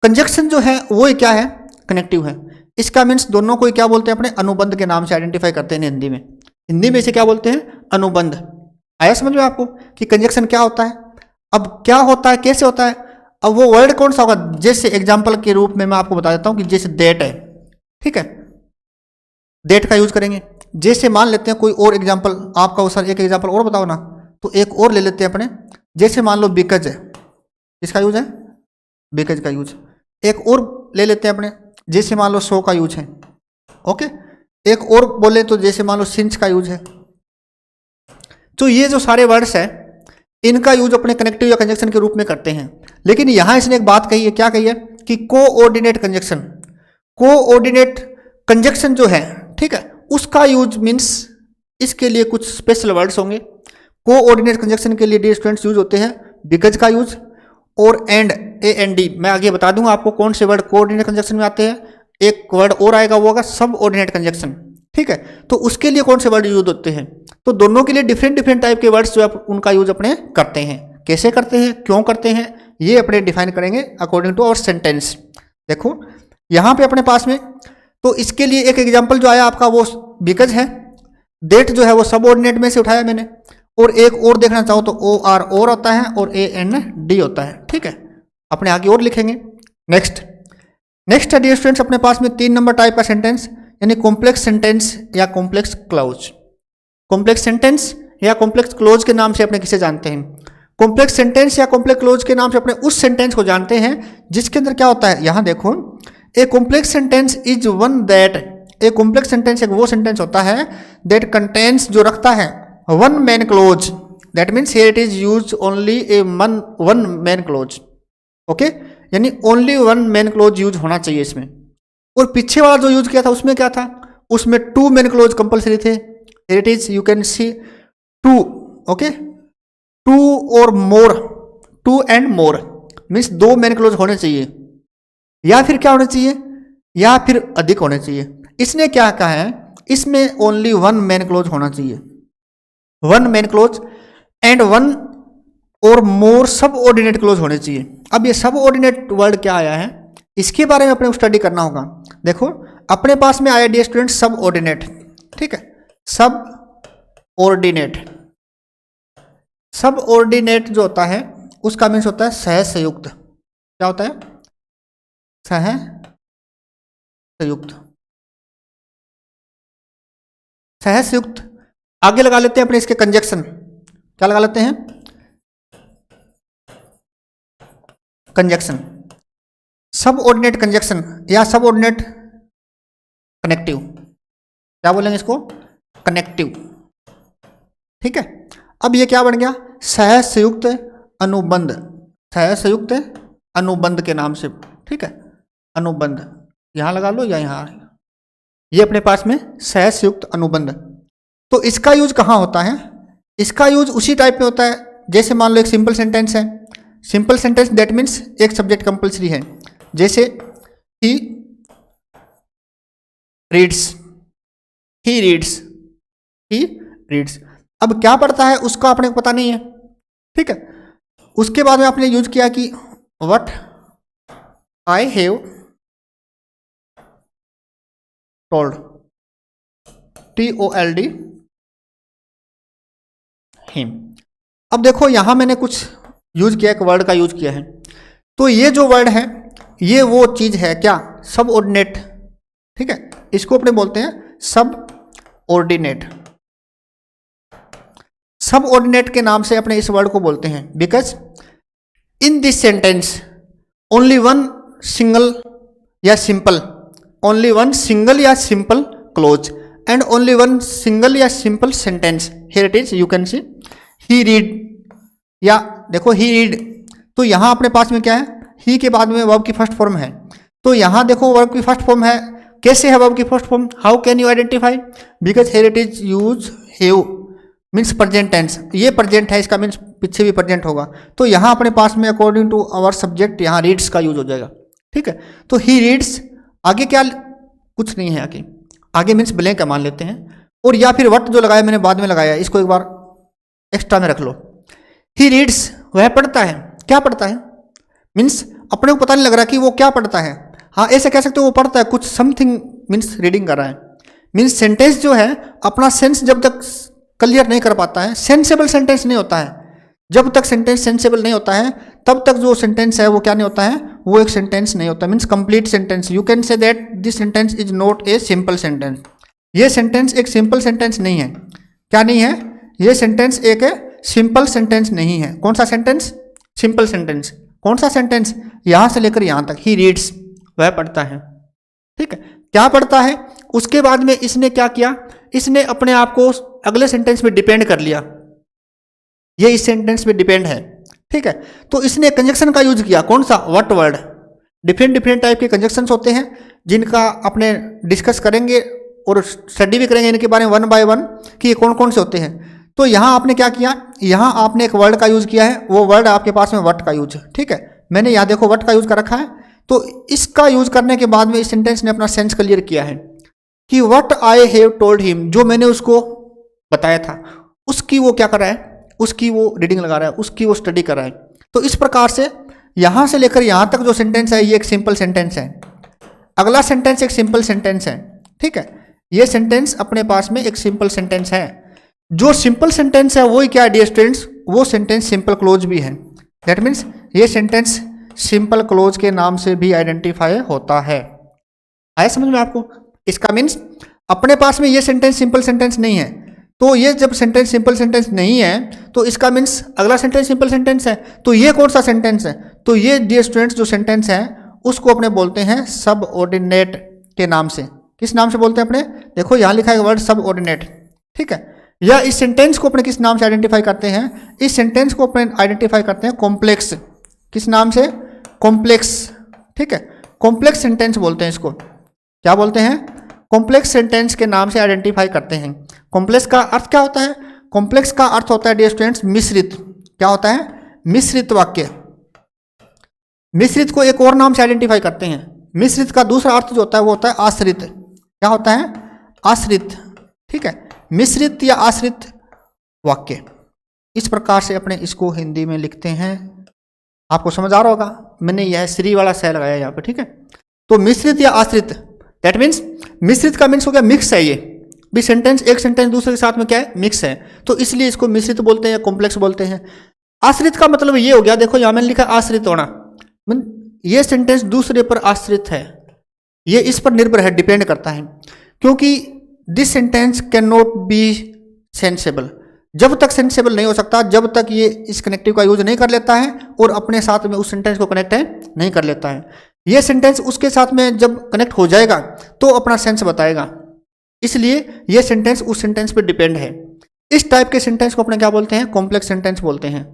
कंजक्शन जो है वो क्या है, कनेक्टिव है। इसका मीन्स दोनों को क्या बोलते हैं, अपने अनुबंध के नाम से आइडेंटिफाई करते हैं हिंदी में। हिंदी में इसे क्या बोलते हैं, अनुबंध। आया समझ में आपको कि कंजक्शन क्या होता है। अब क्या होता है, कैसे होता है, अब वो वर्ड कौन सा होगा, जैसे एग्जाम्पल के रूप में मैं आपको बता देता हूं कि जैसे दैट है। ठीक है, दैट का यूज करेंगे। जैसे मान लेते हैं कोई और एग्जाम्पल आपका, सर एक एग्जाम्पल और बताओ ना, तो एक और ले लेते हैं अपने। जैसे मान लो बिकज है, इसका यूज है, बिकज का यूज। एक और ले लेते हैं अपने, जैसे मान लो सो का यूज है। ओके, एक और बोले तो जैसे मान लो सिंस का यूज है। तो ये जो सारे वर्ड्स हैं इनका यूज अपने कनेक्टिव या कंजक्शन के रूप में करते हैं। लेकिन यहां इसने एक बात कही है, क्या कही है कि कोऑर्डिनेट कंजक्शन, कोऑर्डिनेट कंजक्शन जो है, ठीक है, उसका यूज मीन्स इसके लिए कुछ स्पेशल वर्ड्स होंगे। कोऑर्डिनेट कंजक्शन के लिए डियर स्टूडेंट्स यूज होते हैं बिकॉज का यूज और एंड, AND। मैं आगे बता दूंगा आपको कौन से वर्ड कोऑर्डिनेट कंजक्शन में आते हैं। एक वर्ड और आएगा, वो होगा सब ऑर्डिनेट कंजक्शन। ठीक है, तो उसके लिए कौन से वर्ड यूज होते हैं, तो दोनों के लिए डिफरेंट डिफरेंट टाइप के वर्ड्स जो है उनका यूज अपने करते हैं। कैसे करते हैं, क्यों करते हैं, ये अपने डिफाइन करेंगे अकॉर्डिंग टू आवर सेंटेंस। देखो यहाँ पे अपने पास में, तो इसके लिए एक एग्जाम्पल जो आया आपका वो बिकज है। डेट जो है वो सब ऑर्डिनेट में से उठाया मैंने, और एक और देखना चाहो तो OR और होता है और AND होता है। ठीक है, अपने आगे और लिखेंगे। नेक्स्ट है डियर स्टूडेंट्स अपने पास में 3 नंबर टाइप का सेंटेंस, यानी कॉम्प्लेक्स सेंटेंस या कॉम्प्लेक्स क्लॉज। कॉम्प्लेक्स सेंटेंस या कॉम्प्लेक्स क्लोज के नाम से अपने किसे जानते हैं, कॉम्प्लेक्स सेंटेंस या कॉम्प्लेक्स क्लोज के नाम से अपने उस सेंटेंस को जानते हैं जिसके अंदर क्या होता है। यहां देखो, ए complex sentence is one that, A complex sentence एक वो सेंटेंस होता है दैट कंटेन्स, जो रखता है one main clause. That means here it is use only a one main clause. Okay, यानी only one main clause use होना चाहिए इसमें। और पीछे वाला जो यूज किया था उसमें क्या था, उसमें 2 मैन क्लोज कंपल्सरी थे। It is you can C 2, okay, 2 और मोर, 2 and more means 2 man close होने चाहिए, या फिर क्या होने चाहिए, या फिर अधिक होने चाहिए। इसने क्या कहा है, इसमें ओनली 1 मैन क्लोज होना चाहिए, 1 मैन क्लोज एंड 1 और मोर सब ऑर्डिनेट क्लोज होने चाहिए। अब ये सब ऑर्डिनेट वर्ड क्या आया है, इसके बारे में अपने को स्टडी करना होगा। देखो अपने पास में आया डियर स्टूडेंट सब ऑर्डिनेट, ठीक है, सब ऑर्डिनेट। सब ऑर्डिनेट जो होता है उसका मीन्स होता है सह संयुक्त। क्या होता है? सह संयुक्त। सह संयुक्त आगे लगा लेते हैं अपने इसके कंजक्शन। क्या लगा लेते हैं? कंजक्शन। सब ऑर्डिनेट कंजक्शन या सब ऑर्डिनेट कनेक्टिव, क्या बोलेंगे इसको? कनेक्टिव, ठीक है। अब ये क्या बन गया? सह संयुक्त अनुबंध। सह संयुक्त अनुबंध के नाम से, ठीक है, अनुबंध। यहां लगा लो या यहां, ये अपने पास में सह संयुक्त अनुबंध। तो इसका यूज कहां होता है? इसका यूज उसी टाइप में होता है जैसे मान लो एक सिंपल सेंटेंस है। सिंपल सेंटेंस दैट मीन्स एक सब्जेक्ट कंपल्सरी है, जैसे he reads, he reads, he reads. अब क्या पढ़ता है उसका अपने को पता नहीं है, ठीक है। उसके बाद में आपने यूज किया कि what I have told, TOLD him. अब देखो यहां मैंने कुछ यूज किया, एक वर्ड का यूज किया है। तो ये जो वर्ड है ये वो चीज है क्या? सब ऑर्डिनेट, ठीक है, इसको अपने बोलते हैं सब ऑर्डिनेट। सब ऑर्डिनेट के नाम से अपने इस वर्ड को बोलते हैं because in this sentence only one single या सिंपल, ओनली वन सिंगल या simple clause and only one single या simple sentence. Here it is, you can see he read, या देखो ही रीड। तो यहां अपने पास में क्या है? ही के बाद में वर्ब की फर्स्ट फॉर्म है। तो यहां देखो वर्ब की फर्स्ट फॉर्म है। कैसे है वर्ब की first form? How can you identify? Because here it is use have means present tense. ये प्रेजेंट है, इसका मीन्स पीछे भी प्रेजेंट होगा। तो यहां अपने पास में अकॉर्डिंग टू आवर सब्जेक्ट यहां रीड्स का यूज हो जाएगा, ठीक है। तो ही रीड्स, आगे क्या? कुछ नहीं है आगे, आगे मीन्स ब्लैंक का मान लेते हैं। और या फिर वट जो लगाया मैंने बाद में लगाया, इसको एक बार एक्स्ट्रा में रख लो। ही रीड्स, वह पढ़ता है। क्या पढ़ता है? मीन्स अपने को पता नहीं लग रहा कि वो क्या पढ़ता है। हाँ ऐसे कह सकते हो वो पढ़ता है कुछ, समथिंग मीन्स रीडिंग कर रहा है। मीन्स सेंटेंस जो है अपना सेंस जब तक क्लियर नहीं कर पाता है, सेंसेबल सेंटेंस नहीं होता है। जब तक सेंटेंस सेंसेबल नहीं होता है तब तक जो सेंटेंस है वो क्या नहीं होता है? वो एक सेंटेंस नहीं होता, means complete sentence. You can say that this sentence is not a simple sentence. ये सेंटेंस एक सिंपल सेंटेंस नहीं है। क्या नहीं है? ये सेंटेंस एक सिंपल सेंटेंस नहीं है। कौन सा सेंटेंस? Simple sentence. कौन सा सेंटेंस? यहां से लेकर यहां तक, ही रीड्स, वह पढ़ता है, ठीक है। क्या पढ़ता है? उसके बाद में इसने क्या किया? इसने अपने आप को अगले सेंटेंस में डिपेंड कर लिया। ये इस सेंटेंस में डिपेंड है, ठीक है। तो इसने कंजक्शन का यूज किया। कौन सा? What word. Different different type के कंजक्शंस होते हैं जिनका अपने डिस्कस करेंगे और स्टडी भी करेंगे इनके बारे में वन बाय वन कि ये कौन कौन से होते हैं। तो यहाँ आपने क्या किया? यहाँ आपने एक वर्ड का यूज किया है, वो वर्ड आपके पास में व्हाट का यूज, ठीक है। मैंने यहाँ देखो व्हाट का यूज कर रखा है। तो इसका यूज करने के बाद में इस सेंटेंस ने अपना सेंस क्लियर किया है कि what I have told him, जो मैंने उसको बताया था उसकी वो क्या कर रहा है? उसकी वो रीडिंग लगा रहा है, उसकी वो स्टडी कर रहा है। तो इस प्रकार से यहां से लेकर यहां तक जो सेंटेंस है ये एक सिंपल सेंटेंस है। अगला सेंटेंस एक सिंपल सेंटेंस है, ठीक है। ये सेंटेंस अपने पास में एक सिंपल सेंटेंस है। जो सिंपल सेंटेंस है वही क्या डियर स्टूडेंट्स? वो सेंटेंस सिंपल क्लोज भी है। दैट मीन्स ये सेंटेंस सिंपल क्लोज के नाम से भी आइडेंटिफाई होता है। आया समझ में आपको? इसका मीन्स अपने पास में ये सेंटेंस सिंपल सेंटेंस नहीं है। तो ये जब सेंटेंस सिंपल सेंटेंस नहीं है तो इसका मीन्स अगला सेंटेंस सिंपल सेंटेंस है। तो ये कौन सा सेंटेंस है? तो ये डियर स्टूडेंट्स जो सेंटेंस है उसको अपने बोलते हैं सब ऑर्डिनेट के नाम से। किस नाम से बोलते हैं अपने? देखो यहाँ लिखा है वर्ड सब ऑर्डिनेट, ठीक है। या इस सेंटेंस को अपने किस नाम से आइडेंटिफाई करते हैं? इस सेंटेंस को अपने आइडेंटिफाई करते हैं कॉम्प्लेक्स। किस नाम से? कॉम्प्लेक्स, ठीक है। कॉम्प्लेक्स सेंटेंस बोलते हैं इसको। क्या बोलते हैं? कॉम्प्लेक्स सेंटेंस के नाम से आइडेंटिफाई करते हैं। कॉम्प्लेक्स का अर्थ क्या होता है? कॉम्प्लेक्स का अर्थ होता है डियर स्टूडेंट्स मिश्रित। क्या होता है? मिश्रित वाक्य। मिश्रित को एक और नाम से आइडेंटिफाई करते हैं। मिश्रित का दूसरा अर्थ जो होता है वो होता है आश्रित। क्या होता है? आश्रित, ठीक है। मिश्रित या आश्रित वाक्य, इस प्रकार से अपने इसको हिंदी में लिखते हैं। आपको समझ आ रहा होगा, मैंने यह श्री वाला सह लगाया यहाँ पे, ठीक है। तो मिश्रित या आश्रित, दैट मीन्स मिश्रित का मीन्स हो गया मिक्स है ये भी, सेंटेंस एक सेंटेंस दूसरे के साथ में क्या है, मिक्स है, तो इसलिए इसको मिश्रित बोलते हैं या कॉम्प्लेक्स बोलते हैं। आश्रित का मतलब ये हो गया, देखो यहां मैंने लिखा आश्रित होना, ये सेंटेंस दूसरे पर आश्रित है, ये इस पर निर्भर है, डिपेंड करता है, क्योंकि this sentence can not be sensible, जब तक सेंसेबल नहीं हो सकता जब तक ये इस कनेक्टिव का यूज नहीं कर लेता है और अपने साथ में उस सेंटेंस को कनेक्ट नहीं कर लेता है। ये सेंटेंस उसके साथ में जब कनेक्ट हो जाएगा तो अपना सेंस बताएगा, इसलिए ये सेंटेंस उस सेंटेंस पे डिपेंड है। इस टाइप के सेंटेंस को अपने क्या बोलते हैं, कॉम्प्लेक्स सेंटेंस बोलते हैं,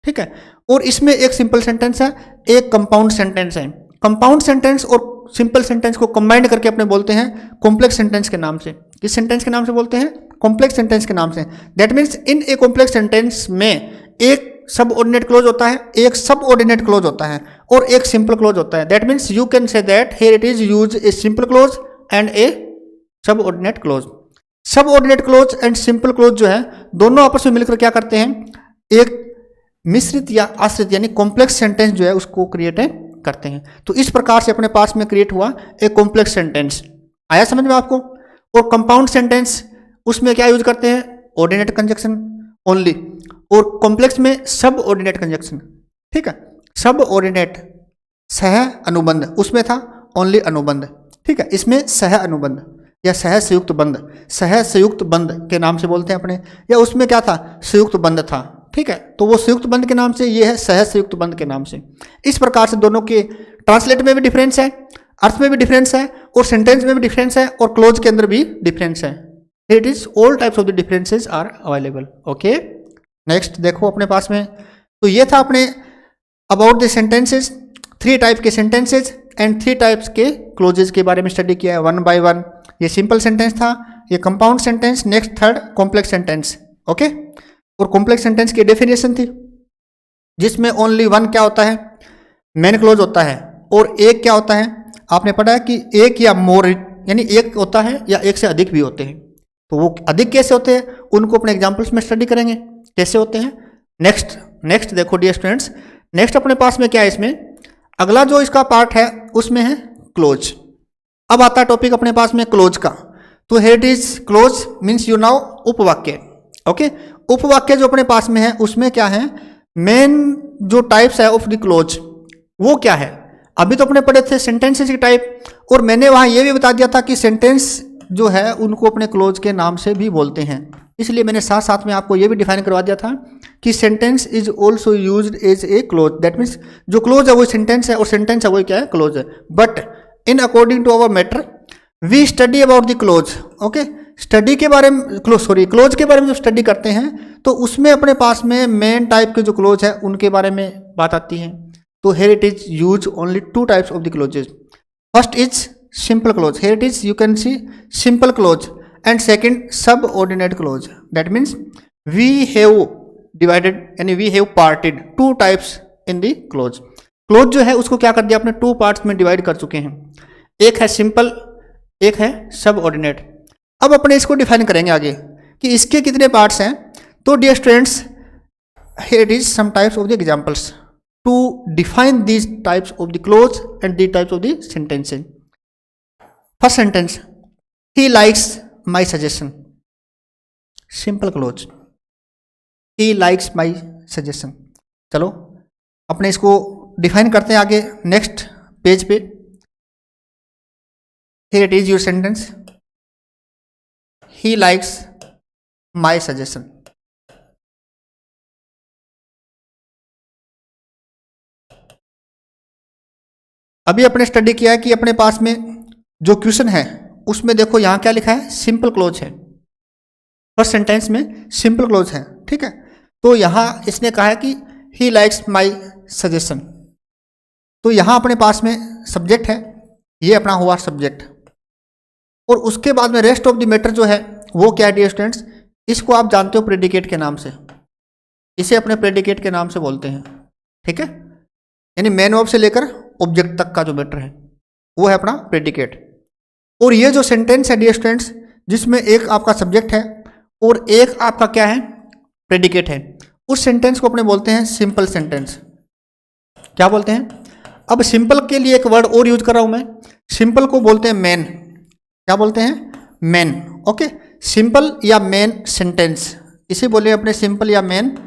ठीक है। और इसमें एक सिंपल सेंटेंस है, एक कंपाउंड सेंटेंस है। कंपाउंड सेंटेंस और सिंपल सेंटेंस को कंबाइंड करके अपने बोलते हैं कॉम्प्लेक्स सेंटेंस के नाम से। किस सेंटेंस के नाम से बोलते हैं, कॉम्प्लेक्स सेंटेंस के नाम से। That means in A complex sentence में एक सब ऑर्डिनेट क्लोज होता है, एक सब ऑर्डिनेट क्लोज होता है और एक सिंपल क्लोज होता है। That means you can say that here it is use a simple clause and a subordinate clause. Subordinate clause and simple clause जो है दोनों आपस में मिलकर क्या करते हैं, एक मिश्रित या आश्रित यानी कॉम्प्लेक्स सेंटेंस जो है उसको क्रिएट करते हैं। तो इस प्रकार से अपने पास में क्रिएट हुआ एक कॉम्प्लेक्स सेंटेंस। आया समझ में आपको। और कंपाउंड सेंटेंस उसमें क्या यूज करते हैं, ऑर्डिनेट कंजक्शन ओनली, और कॉम्प्लेक्स में सब ऑर्डिनेट कंजक्शन, ठीक है। सब ऑर्डिनेट सह अनुबंध, उसमें था ओनली अनुबंध, ठीक है। इसमें सह अनुबंध या सह संयुक्त बंध, सह संयुक्त बंध के नाम से बोलते हैं अपने, या उसमें क्या था, संयुक्त बंध था, ठीक है। तो वो संयुक्त बंध के नाम से, ये है सह संयुक्त बंध के नाम से। इस प्रकार से दोनों के ट्रांसलेट में भी डिफरेंस है, अर्थ में भी डिफरेंस है, और सेंटेंस में भी डिफरेंस है, और क्लोज के अंदर भी डिफरेंस है। It is all types of the differences are available. Okay, next देखो अपने पास में, तो ये था अपने अबाउट द सेंटेंसेस, 3 टाइप के सेंटेंसेस एंड 3 टाइप्स के क्लोजेस के बारे में स्टडी किया है वन बाय वन। ये सिंपल सेंटेंस था, ये compound sentence, next third complex sentence. Okay, और कॉम्प्लेक्स सेंटेंस की डेफिनेशन थी जिसमें ओनली वन क्या होता है, मेन क्लोज होता है, और एक क्या होता है, आपने पढ़ा है कि एक या मोर यानी एक होता है या एक से अधिक भी होते हैं। तो वो अधिक कैसे होते हैं उनको अपने एग्जाम्पल्स में स्टडी करेंगे कैसे होते हैं। नेक्स्ट देखो डियर स्टूडेंट्स, नेक्स्ट अपने पास में क्या है, इसमें अगला जो इसका पार्ट है उसमें है क्लोज। अब आता है टॉपिक अपने पास में क्लोज का। तो here it is clause means you now उपवाक्य। ओके, उपवाक्य जो अपने पास में है उसमें क्या है, मेन जो टाइप्स है ऑफ द क्लोज वो क्या है। अभी तो अपने पढ़े थे सेंटेंसेस की टाइप, और मैंने वहां ये भी बता दिया था कि सेंटेंस जो है उनको अपने क्लोज के नाम से भी बोलते हैं, इसलिए मैंने साथ साथ में आपको ये भी डिफाइन करवा दिया था कि sentence is also used as a clause. That means जो क्लोज है वो सेंटेंस है और सेंटेंस है वो क्या है, क्लोज है। But in according to our matter we study about the clause. Okay, study के बारे में क्लोज के बारे में जो स्टडी करते हैं तो उसमें अपने पास में मेन टाइप के जो क्लोज है उनके बारे में बात आती है। तो here it is use only 2 types of the clauses. First is simple clause, here it is you can see simple clause, and second subordinate clause. That means we have divided and we have parted 2 types in the clause. clause जो है उसको क्या कर दिया आपने 2 parts में divide कर चुके हैं, एक है सिंपल एक है सबऑर्डिनेट। अब अपने इसको डिफाइन करेंगे आगे कि इसके कितने पार्ट्स हैं। तो dear students here it is some types of the examples to define these types of the clause and the types of the sentences. First sentence, he likes my suggestion. Simple clause, he likes my suggestion. चलो अपने इसको define करते हैं आगे next page पे। Here it is your sentence, he likes my suggestion. अभी अपने study किया है कि अपने पास में जो क्वेश्चन है उसमें देखो यहाँ क्या लिखा है, सिंपल क्लोज है। फर्स्ट सेंटेंस में सिंपल क्लोज है, ठीक है। तो यहाँ इसने कहा है कि ही लाइक्स माई सजेशन, तो यहाँ अपने पास में सब्जेक्ट है, ये अपना हुआ सब्जेक्ट, और उसके बाद में रेस्ट ऑफ द मैटर जो है वो क्या है डियर स्टूडेंट्स, इसको आप जानते हो प्रेडिकेट के नाम से, इसे अपने प्रेडिकेट के नाम से बोलते हैं, ठीक है। यानी मेन वर्ब से लेकर ऑब्जेक्ट तक का जो मैटर है वो है अपना प्रेडिकेट। और ये जो सेंटेंस है डियर स्टूडेंट्स जिसमें एक आपका सब्जेक्ट है और एक आपका क्या है, प्रेडिकेट है, उस सेंटेंस को अपने बोलते हैं सिंपल सेंटेंस। क्या बोलते हैं, अब सिंपल के लिए एक वर्ड और यूज कर रहा हूं मैं, सिंपल को बोलते हैं मेन। क्या बोलते हैं? मेन। ओके, सिंपल या मेन सेंटेंस, इसे बोले अपने सिंपल या मेन,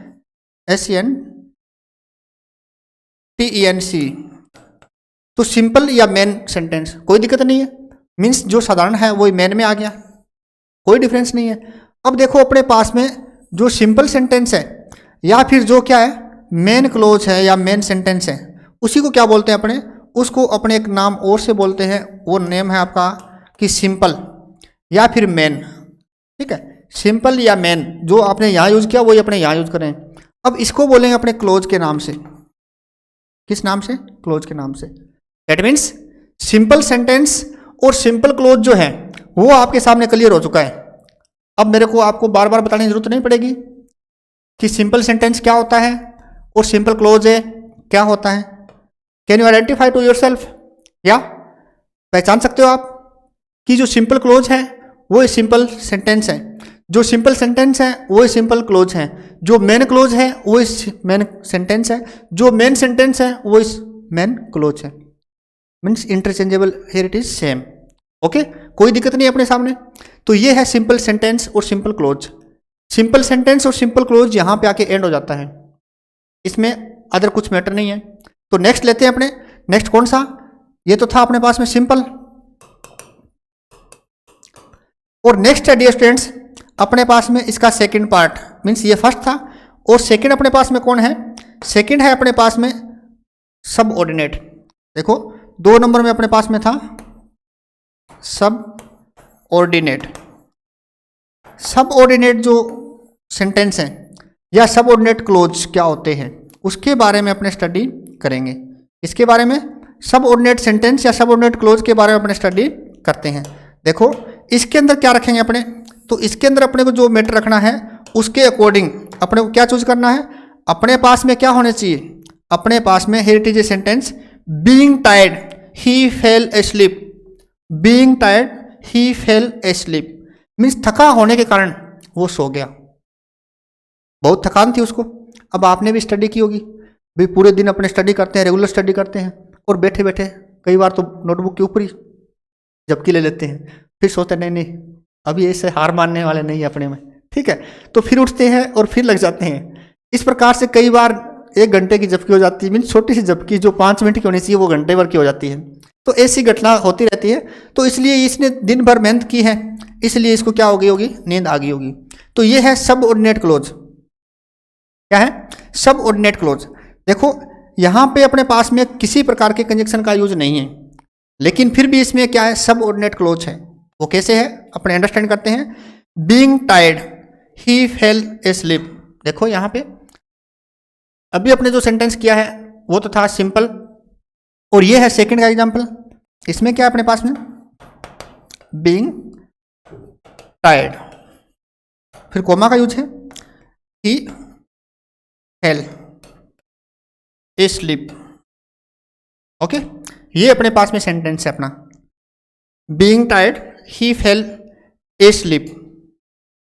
SENTENC। तो सिंपल या मेन सेंटेंस कोई दिक्कत नहीं है, मीन्स जो साधारण है वो मेन में आ गया, कोई डिफरेंस नहीं है। अब देखो अपने पास में जो सिंपल सेंटेंस है या फिर जो क्या है मेन क्लोज है या मेन सेंटेंस है, उसी को क्या बोलते हैं अपने, उसको अपने एक नाम और से बोलते हैं, वो नेम है आपका कि सिंपल या फिर मेन। ठीक है, सिंपल या मेन जो आपने यहाँ यूज किया वही अपने यहाँ यूज करें। अब इसको बोलेंगे अपने क्लोज के नाम से, किस नाम से? क्लोज के नाम से। दैट मीन्स सिंपल सेंटेंस और सिंपल क्लोज जो है वो आपके सामने क्लियर हो चुका है। अब मेरे को आपको बार बार बताने की जरूरत नहीं पड़ेगी कि सिंपल सेंटेंस क्या होता है और सिंपल क्लोज है क्या होता है। Can you identify to yourself, या पहचान सकते हो आप कि जो सिंपल क्लोज है वो सिंपल सेंटेंस है, जो सिंपल सेंटेंस है वो सिंपल क्लोज है, जो मेन क्लोज है वो मेन सेंटेंस है, जो मेन सेंटेंस है वो मेन क्लोज है। Means interchangeable, here it is same. Okay, कोई दिक्कत नहीं है अपने सामने। तो ये है सिंपल सेंटेंस और सिंपल क्लोज। सिंपल सेंटेंस और सिंपल क्लोज यहाँ पे आके एंड हो जाता है, इसमें अदर कुछ मैटर नहीं है। तो नेक्स्ट लेते हैं अपने, नेक्स्ट कौन सा? ये तो था अपने पास में सिंपल, और नेक्स्ट है डियर स्टूडेंट्स अपने पास में इसका सेकंड पार्ट, मीन्स ये फर्स्ट था और सेकंड अपने पास में कौन है? सेकंड है अपने पास में सब ऑर्डिनेट। देखो 2 नंबर में अपने पास में था सब ऑर्डिनेट। सब ऑर्डिनेट जो सेंटेंस है या सब ऑर्डिनेट क्लोज क्या होते हैं उसके बारे में अपने स्टडी करेंगे। इसके बारे में सब ऑर्डिनेट सेंटेंस या सब ऑर्डिनेट क्लोज के बारे में अपने स्टडी करते हैं। देखो इसके अंदर क्या रखेंगे अपने, तो इसके अंदर अपने को जो मैटर रखना है उसके अकॉर्डिंग अपने को क्या चूज करना है। अपने पास में क्या होने चाहिए? अपने पास में here it is a sentence, being tired he fail asleep. Being tired he fail asleep means थका होने के कारण वो सो गया, बहुत थकान थी उसको। अब आपने भी स्टडी की होगी भाई, पूरे दिन अपने स्टडी करते हैं, रेगुलर स्टडी करते हैं और बैठे बैठे कई बार तो नोटबुक के ऊपर ही झपकी ले लेते हैं, फिर सोचते नहीं नहीं अभी ऐसे हार मानने वाले नहीं है अपने में। ठीक है, तो फिर उठते हैं और फिर लग जाते हैं। इस प्रकार से कई बार 1 घंटे की झपकी हो जाती है, मीन्स छोटी सी झपकी जो 5 मिनट की होनी चाहिए वो घंटे भर की हो जाती है। तो ऐसी घटना होती रहती है। तो इसलिए इसने दिन भर मेहनत की है, इसलिए इसको क्या हो गई होगी? नींद आ गई होगी। तो ये है सब ऑर्डिनेट क्लोज। क्या है? सब ऑर्डिनेट क्लोज। देखो यहाँ पे अपने पास में किसी प्रकार के कंजक्शन का यूज नहीं है, लेकिन फिर भी इसमें क्या है? सब ऑर्डिनेट क्लोज है। वो कैसे है अपने अंडरस्टैंड करते हैं। बीइंग टायर्ड ही फेल एस्लीप। देखो यहाँ पे अभी अपने जो सेंटेंस किया है वो तो था सिंपल, और ये है सेकंड का एग्जांपल। इसमें क्या है अपने पास में? बीइंग टायर्ड, फिर कोमा का यूज है ही फेल एस्लीप। ओके, ये अपने पास में सेंटेंस है अपना, बीइंग टायर्ड ही फेल एस्लीप।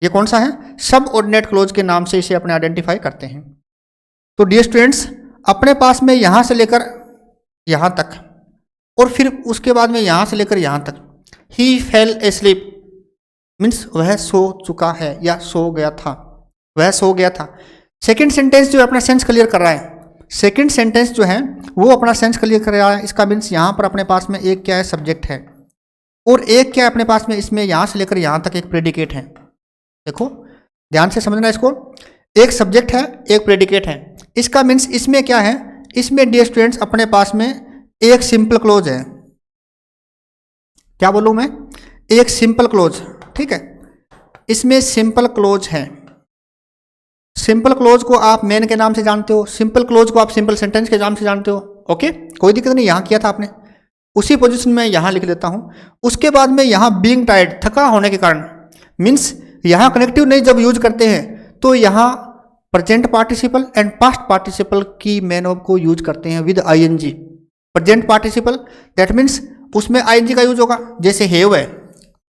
ये कौन सा है? सब ऑर्डिनेट क्लोज के नाम से इसे अपने आइडेंटिफाई करते हैं। तो डियर स्टूडेंट्स अपने पास में यहां से लेकर यहां तक और फिर उसके बाद में यहां से लेकर यहां तक, ही फेल एस्लीप मीन्स वह सो चुका है या सो गया था, वह सो गया था। सेकंड सेंटेंस जो अपना सेंस क्लियर कर रहा है, सेकंड सेंटेंस जो है वो अपना सेंस क्लियर कर रहा है। इसका मीन्स यहाँ पर अपने पास में एक क्या है? सब्जेक्ट है, और एक क्या है अपने पास में? इसमें यहाँ से लेकर यहाँ तक एक प्रेडिकेट है। देखो ध्यान से समझना इसको, एक सब्जेक्ट है एक प्रेडिकेट है। इसका मीन्स इसमें क्या है? इसमें डियर स्टूडेंट्स अपने पास में एक सिंपल क्लोज है। क्या बोलूँ मैं? एक सिंपल क्लोज। ठीक है, इसमें सिंपल क्लोज है। सिंपल क्लोज को आप मेन के नाम से जानते हो, सिंपल क्लोज को आप सिंपल सेंटेंस के नाम से जानते हो। ओके, कोई दिक्कत नहीं, यहाँ किया था आपने, उसी पोजीशन में यहाँ लिख देता हूँ। उसके बाद में यहाँ बीइंग टायर्ड, थका होने के कारण, मीन्स यहाँ कनेक्टिव नहीं जब यूज करते हैं तो यहाँ present participle and past participle की मैन ऑफ को यूज करते हैं with ING. Present participle that means उसमें आईएनजी का यूज होगा, जैसे हैव है।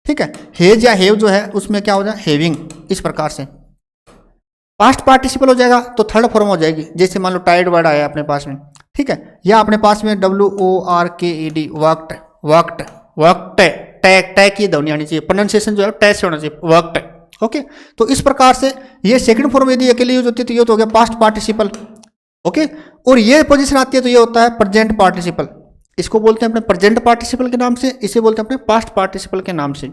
ठीक है, हेज या हैव जो है उसमें क्या हो जाए? हैविंग। इस प्रकार से पास्ट पार्टिसिपल हो जाएगा तो थर्ड फॉर्म हो जाएगी, जैसे मान लो टायर्ड वर्ड आया अपने पास में। ठीक है, या अपने पास में WORKED वर्कड, वर्कड, वर्कड टै की ध्वनि आनी चाहिए, प्रोनाउंसिएशन जो है टै से होना चाहिए, वर्कड। ओके, तो इस प्रकार से ये सेकंड फॉर्म यदि अकेले यूज होती है तो ये तो हो गया पास्ट पार्टिसिपल। ओके, और ये पोजीशन आती है तो ये होता है प्रेजेंट पार्टिसिपल। इसको बोलते हैं अपने प्रेजेंट पार्टिसिपल के नाम से, इसे बोलते हैं अपने पास्ट पार्टिसिपल के नाम से।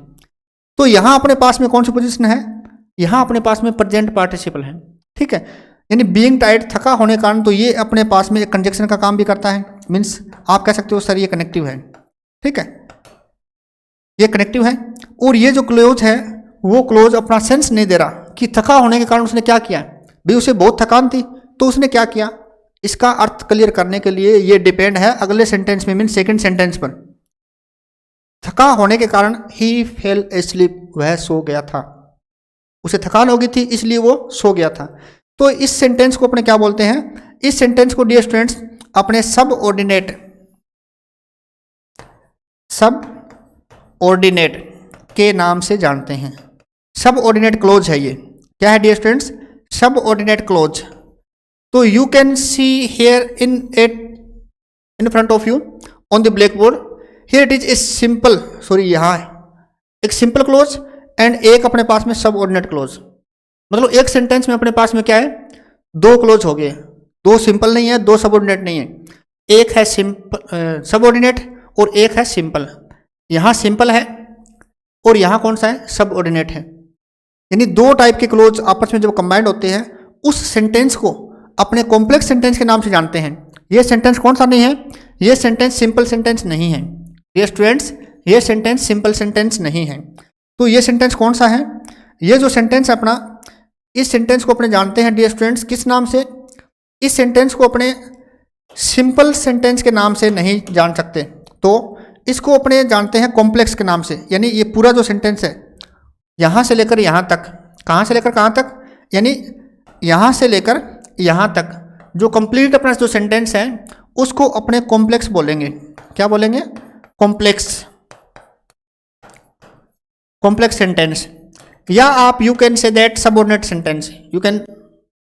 तो यहां अपने पास में कौन सी पोजीशन है, यहां अपने पास में प्रेजेंट पार्टिसिपल है। ठीक है, यानी बीइंग टायर्ड, थका होने के कारण, तो ये अपने पास में एक कंजक्शन का काम भी करता है। मीन्स आप कह सकते हो सर ये कनेक्टिव है। ठीक है, ये कनेक्टिव है। और ये जो क्लोज है वो क्लोज अपना सेंस नहीं दे रहा कि थका होने के कारण उसने क्या किया, भाई उसे बहुत थकान थी तो उसने क्या किया। इसका अर्थ क्लियर करने के लिए ये डिपेंड है अगले सेंटेंस में, मीन सेकंड सेंटेंस पर। थका होने के कारण ही फेल एस्लीप, वह सो गया था, उसे थकान हो गई थी इसलिए वो सो गया था। तो इस सेंटेंस को अपने क्या बोलते हैं, इस सेंटेंस को डियर स्टूडेंट्स अपने सब ऑर्डिनेट के नाम से जानते हैं। सब ऑर्डिनेट क्लोज है ये। क्या है डियर स्टूडेंट्स, सब ऑर्डिनेट क्लोज। तो you can see here in front of you on the black board, here it is a simple, sorry यहाँ एक सिंपल क्लोज एंड एक अपने पास में सब ऑर्डिनेट क्लोज। मतलब एक सेंटेंस में अपने पास में क्या है, दो क्लोज हो गए, दो सिंपल नहीं है, दो सबऑर्डिनेट नहीं है, एक है सिंपल सबऑर्डिनेट और एक है सिंपल। यहाँ सिंपल है और यहाँ कौन सा है, सबऑर्डिनेट है। यानी दो टाइप के क्लोज आपस में जब कंबाइंड होते हैं उस सेंटेंस को अपने कॉम्प्लेक्स सेंटेंस के नाम से जानते हैं। ये सेंटेंस कौन सा नहीं है, ये सेंटेंस सिंपल सेंटेंस नहीं है। ये स्टूडेंट्स ये सेंटेंस सिंपल सेंटेंस नहीं है। तो ये सेंटेंस कौन सा है, ये जो सेंटेंस है अपना, इस सेंटेंस को अपने जानते हैं डियर स्टूडेंट्स किस नाम से, इस सेंटेंस को अपने सिंपल सेंटेंस के नाम से नहीं जान सकते, तो इसको अपने जानते हैं कॉम्प्लेक्स के नाम से। यानी ये पूरा जो सेंटेंस है यहाँ से लेकर यहाँ तक, कहाँ से लेकर कहाँ तक, यानी यहाँ से लेकर यहाँ तक जो कंप्लीट अपना जो सेंटेंस है उसको अपने कॉम्प्लेक्स बोलेंगे। क्या बोलेंगे, कॉम्प्लेक्स सेंटेंस। या आप you can say that subordinate sentence, you can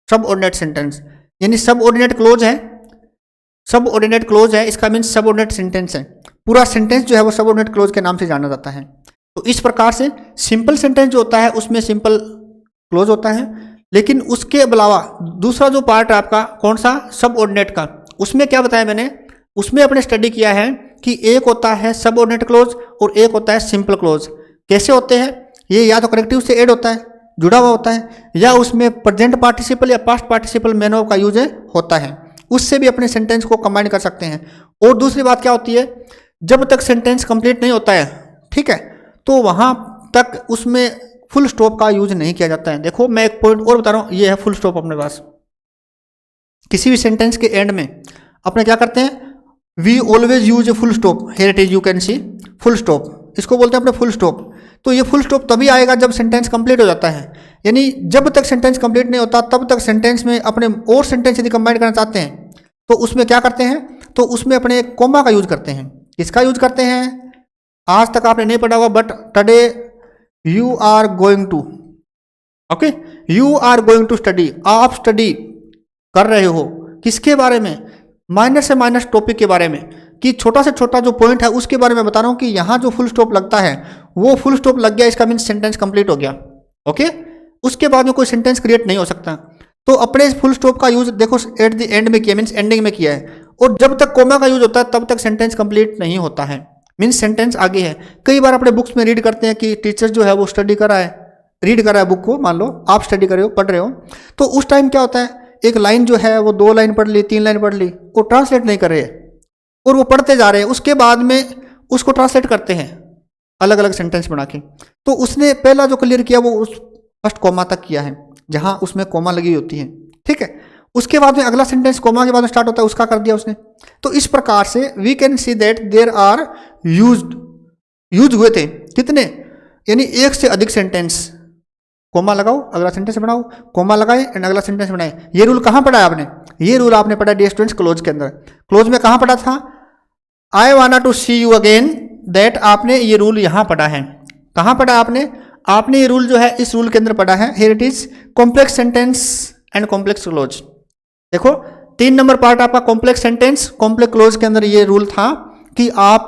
subordinate sentence, यानी सबऑर्डिनेट क्लोज है, सबऑर्डिनेट क्लोज है इसका मीन्स सबऑर्डिनेट सेंटेंस है। पूरा सेंटेंस जो है वो सबऑर्डिनेट क्लोज के नाम से जाना जाता है। तो इस प्रकार से सिंपल सेंटेंस जो होता है उसमें सिंपल क्लोज होता है, लेकिन उसके अलावा दूसरा जो पार्ट है आपका कौन सा, सबऑर्डिनेट का, उसमें क्या बताया मैंने, उसमें अपने स्टडी किया है कि एक होता है सबऑर्डिनेट क्लोज और एक होता है सिंपल क्लोज। कैसे होते हैं ये, या तो कनेक्टिव से ऐड होता है, जुड़ा हुआ होता है, या उसमें प्रेजेंट पार्टिसिपल या पास्ट पार्टिसिपल मैनर का यूज होता है, उससे भी अपने सेंटेंस को कंबाइन कर सकते हैं। और दूसरी बात क्या होती है, जब तक सेंटेंस कंप्लीट नहीं होता है, ठीक है, तो वहां तक उसमें फुल स्टॉप का यूज नहीं किया जाता है। देखो मैं एक पॉइंट और बता रहा हूं, ये है फुल स्टॉप अपने पास। किसी भी सेंटेंस के एंड में अपने क्या करते हैं, we always use a full stop, here it is you can see full stop, इसको बोलते हैं अपने फुल स्टॉप। तो ये फुल स्टॉप तभी आएगा जब सेंटेंस कंप्लीट हो जाता है। यानी जब तक सेंटेंस कंप्लीट नहीं होता तब तक सेंटेंस में अपने और सेंटेंस यदि कंबाइन करना चाहते हैं तो उसमें क्या करते हैं, तो उसमें अपने कोमा का यूज करते हैं। किसका यूज करते हैं, आज तक आपने नहीं पढ़ा होगा, but today you are going to, okay, you are going to study, आप स्टडी कर रहे हो किसके बारे में, माइनर से माइनर टॉपिक के बारे में, कि छोटा से छोटा जो पॉइंट है उसके बारे में बता रहा हूं कि यहाँ जो फुल स्टॉप लगता है वो फुल स्टॉप लग गया, इसका मीन्स सेंटेंस कंप्लीट हो गया। ओके, उसके बाद में कोई सेंटेंस क्रिएट नहीं हो सकता। तो अपने फुल स्टॉप का यूज देखो एट द एंड में किया, मीन्स एंडिंग में किया है, और जब तक कोमा का यूज होता है तब तक सेंटेंस कंप्लीट नहीं होता है, मीन्स सेंटेंस आगे है। कई बार अपने बुक्स में रीड करते हैं कि टीचर जो है वो स्टडी कर रहा है, रीड कर रहा है बुक को, मान लो आप स्टडी कर रहे हो, पढ़ रहे हो, तो उस टाइम क्या होता है, एक लाइन जो है वो 2 लाइन पढ़ ली, 3 लाइन पढ़ ली, वो ट्रांसलेट नहीं कर रहे हैं और वो पढ़ते जा रहे हैं, उसके बाद में उसको ट्रांसलेट करते हैं अलग अलग सेंटेंस बना के। तो उसने पहला जो क्लियर किया वो उस फर्स्ट कोमा तक किया है जहां उसमें कोमा लगी होती है, ठीक है, उसके बाद में अगला सेंटेंस कोमा के बाद में स्टार्ट होता है, उसका कर दिया उसने। तो इस प्रकार से we can see that there are use हुए थे कितने, यानी एक से अधिक सेंटेंस, कोमा लगाओ अगला सेंटेंस बनाओ, कोमा लगाए एंड अगला सेंटेंस बनाए। ये रूल कहाँ पढ़ा है आपने, ये रूल आपने पढ़ा डियर स्टूडेंट्स क्लोज के अंदर। क्लोज में कहाँ पढ़ा था, I want to see you again, that आपने ये रूल यहाँ पढ़ा है। कहाँ पढ़ा आपने ये रूल जो है इस रूल के अंदर पढ़ा है, here it is complex sentence and complex close. देखो 3 नंबर पार्ट आपका कॉम्प्लेक्स सेंटेंस कॉम्प्लेक्स क्लोज के अंदर ये रूल था कि आप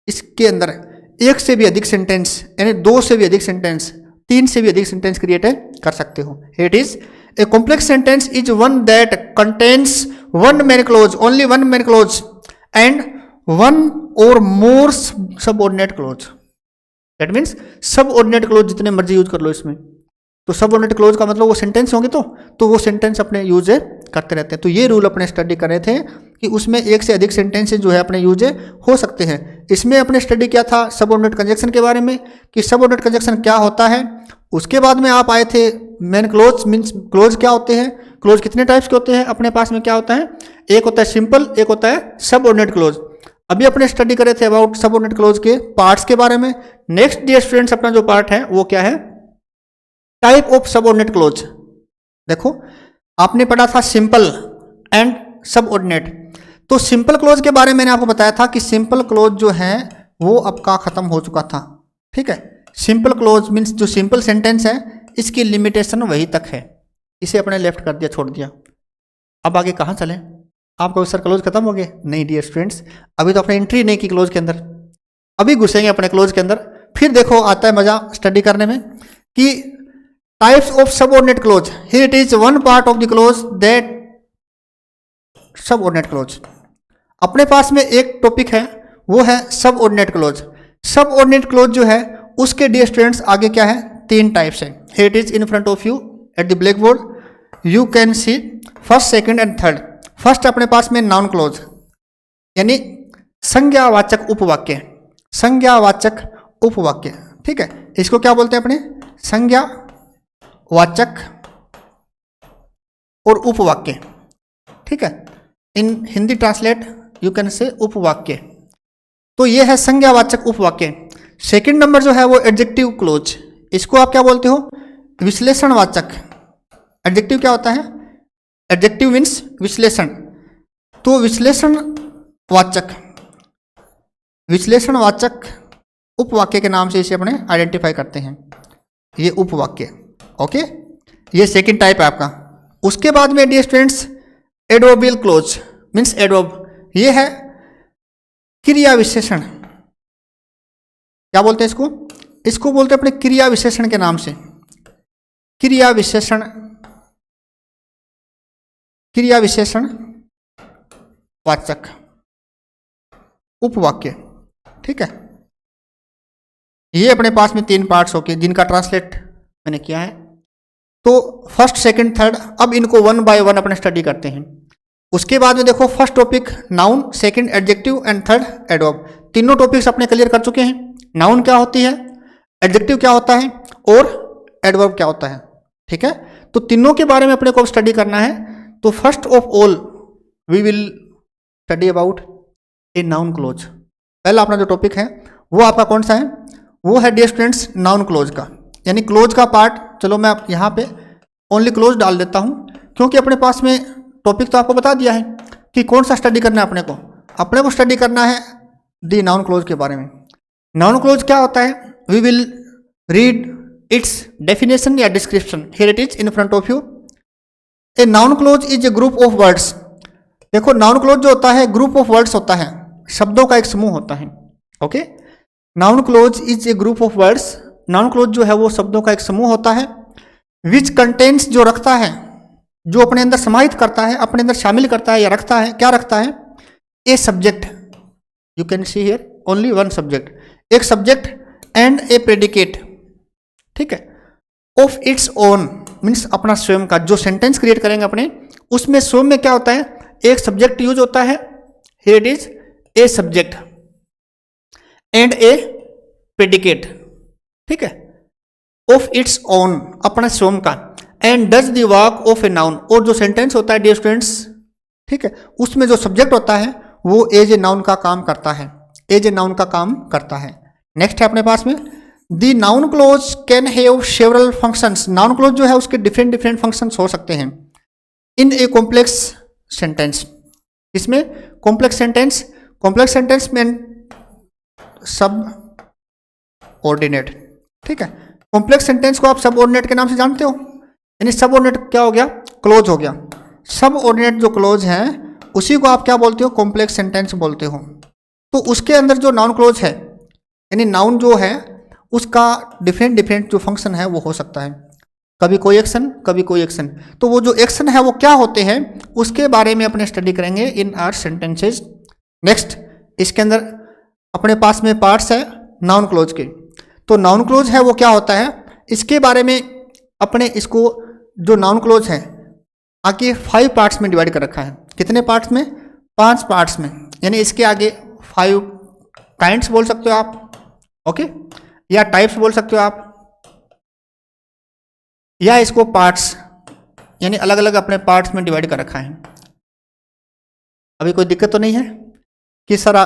इसके अंदर एक से भी अधिक सेंटेंस, यानी 2 से भी अधिक सेंटेंस, 3 से भी अधिक सेंटेंस क्रिएट कर सकते हो। It is a complex sentence is one that contains one main clause, only one main clause and one or more subordinate clause. That means subordinate clause जितने मर्जी यूज कर लो इसमें। तो सबऑर्डिनेट क्लोज का मतलब वो सेंटेंस होंगे तो वो सेंटेंस अपने यूज करते रहते हैं। तो ये रूल अपने स्टडी कर रहे थे कि उसमें एक से अधिक सेंटेंस जो है अपने यूज हो सकते हैं। इसमें अपने स्टडी किया था सबऑर्डिनेट कंजक्शन के बारे में कि सबऑर्डिनेट कंजक्शन क्या होता है। उसके बाद में आप आए थे मेन क्लोज, मीन्स क्लोज क्या होते हैं, क्लोज कितने टाइप्स के होते हैं अपने पास में क्या होता है, एक होता है सिंपल, एक होता है सबऑर्डिनेट क्लोज। अभी अपने स्टडी कर रहे थे अबाउट सबऑर्डिनेट क्लोज के पार्ट्स के बारे में। नेक्स्ट डियर स्टूडेंट्स अपना जो पार्ट है वो क्या है, टाइप ऑफ सबऑर्डिनेट क्लोज। देखो आपने पढ़ा था सिंपल एंड सबऑर्डिनेट। तो सिंपल क्लोज के बारे में मैंने आपको बताया था कि सिंपल क्लोज जो है वो अब का खत्म हो चुका था। ठीक है, सिंपल क्लोज मीन्स जो सिंपल सेंटेंस है इसकी लिमिटेशन वही तक है, इसे अपने लेफ्ट कर दिया, छोड़ दिया। अब आगे कहाँ चलें, आप कहो सर क्लोज खत्म हो गए? नहीं डियर स्टूडेंट्स, अभी तो अपने एंट्री नहीं की क्लोज के अंदर, अभी घुसेंगे अपने क्लोज के अंदर। फिर देखो आता है मजा स्टडी करने में कि types of subordinate close. Here it is one part of the close that subordinate close. अपने पास में एक टॉपिक है वो है सबऑर्डिनेट क्लोज। सबऑर्डिनेट क्लोज जो है उसके डियर स्टूडेंट्स आगे क्या है, 3 टाइप्स है। Here it is in front of you at the black board, you can C first, second and third. First अपने पास में नाउन क्लोज यानी संज्ञावाचक उपवाक्य, संज्ञावाचक उपवाक्य। ठीक है, इसको क्या बोलते हैं अपने, संज्ञावाचक और उपवाक्य। ठीक है, in Hindi translate you can say उपवाक्य। तो ये है संज्ञावाचक उपवाक्य। सेकंड नंबर जो है वो एडजेक्टिव क्लोज, इसको आप क्या बोलते हो, विश्लेषणवाचक। एडजेक्टिव क्या होता है, एडजेक्टिव मीन्स विश्लेषण। तो विश्लेषणवाचक, विश्लेषणवाचक उपवाक्य के नाम से इसे अपने आइडेंटिफाई करते हैं, ये उपवाक्य। ओके, ये सेकंड टाइप है आपका। उसके बाद में dear students adverbial clause means adverb, ये है क्रिया विशेषण। क्या बोलते हैं इसको, इसको बोलते हैं अपने क्रिया विशेषण के नाम से, क्रिया विशेषण, क्रिया विशेषण वाचक उपवाक्य। ठीक है, ये अपने पास में 3 पार्ट्स होके जिनका ट्रांसलेट मैंने किया है। तो फर्स्ट, सेकंड, थर्ड, अब इनको 1 बाय 1 अपने स्टडी करते हैं। उसके बाद में देखो first topic noun, second adjective and third adverb. तीनों टॉपिक्स अपने क्लियर कर चुके हैं। नाउन क्या होती है, एडजेक्टिव क्या होता है और एडवर्ब क्या होता है। ठीक है, तो तीनों के बारे में अपने को स्टडी करना है। तो first of all we will study about a noun clause. पहला अपना जो टॉपिक है वो आपका कौन सा है, वो है डियर स्टूडेंट्स नाउन क्लोज का, यानी क्लोज का पार्ट। चलो मैं यहाँ पे ओनली क्लोज डाल देता हूँ क्योंकि अपने पास में टॉपिक तो आपको बता दिया है कि कौन सा स्टडी करना है अपने को स्टडी करना है दी नाउन क्लोज के बारे में। नाउन क्लोज क्या होता है, we will read its definition या description. Here it is in front of you. A noun clause is a group of words. देखो नाउन क्लोज जो होता है ग्रुप ऑफ वर्ड्स होता है, शब्दों का एक समूह होता है। Okay, noun clause is a group of words. Noun clause जो है वो शब्दों का एक समूह होता है। विच कंटेंट्स, जो रखता है, जो अपने अंदर समाहित करता है, अपने अंदर शामिल करता है या रखता है, क्या रखता है, a subject, you can see here only one subject, एक सब्जेक्ट एंड ए प्रेडिकेट। ठीक है, ऑफ इट्स ओन मीन्स अपना स्वयं का, जो सेंटेंस क्रिएट करेंगे अपने उसमें स्वयं में क्या होता है, एक सब्जेक्ट यूज होता है। Here it is a subject and A predicate. ठीक है, ऑफ इट्स ओन अपना स्वयं का, and does the work of a noun, और जो सेंटेंस होता है डियर स्टूडेंट्स, ठीक है, उसमें जो सब्जेक्ट होता है वो एज ए नाउन का काम करता है, एज ए नाउन का काम करता है। नेक्स्ट है अपने पास में the noun close can have several functions. Noun clause जो है उसके डिफरेंट डिफरेंट फंक्शंस हो सकते हैं इन ए कॉम्प्लेक्स सेंटेंस। इसमें कॉम्प्लेक्स सेंटेंस, कॉम्प्लेक्स सेंटेंस में सब ऑर्डिनेट। ठीक है, कॉम्प्लेक्स सेंटेंस को आप सब ऑर्डिनेट के नाम से जानते हो, यानी सब ऑर्डिनेट क्या हो गया, क्लोज हो गया। सब ऑर्डिनेट जो क्लोज है उसी को आप क्या बोलते हो, कॉम्प्लेक्स सेंटेंस बोलते हो। तो उसके अंदर जो नाउन क्लोज है यानी नाउन जो है उसका डिफरेंट डिफरेंट जो फंक्शन है वो हो सकता है, कभी कोई एक्शन कभी कोई एक्शन। तो वो जो एक्शन है वो क्या होते हैं उसके बारे में अपने स्टडी करेंगे इन आवर सेंटेंसेज। नेक्स्ट, इसके अंदर अपने पास में पार्ट्स है नाउन क्लोज के। तो नाउन क्लोज है वो क्या होता है, इसके बारे में अपने इसको जो नाउन क्लोज है आगे 5 पार्ट्स में डिवाइड कर रखा है। कितने पार्ट्स में? 5 पार्ट्स में, यानी इसके आगे 5 काइंड्स बोल सकते हो आप, ओके, या टाइप्स बोल सकते हो आप, या इसको पार्ट्स यानी अलग अलग अपने पार्ट्स में डिवाइड कर रखा है। अभी कोई दिक्कत तो नहीं है कि सर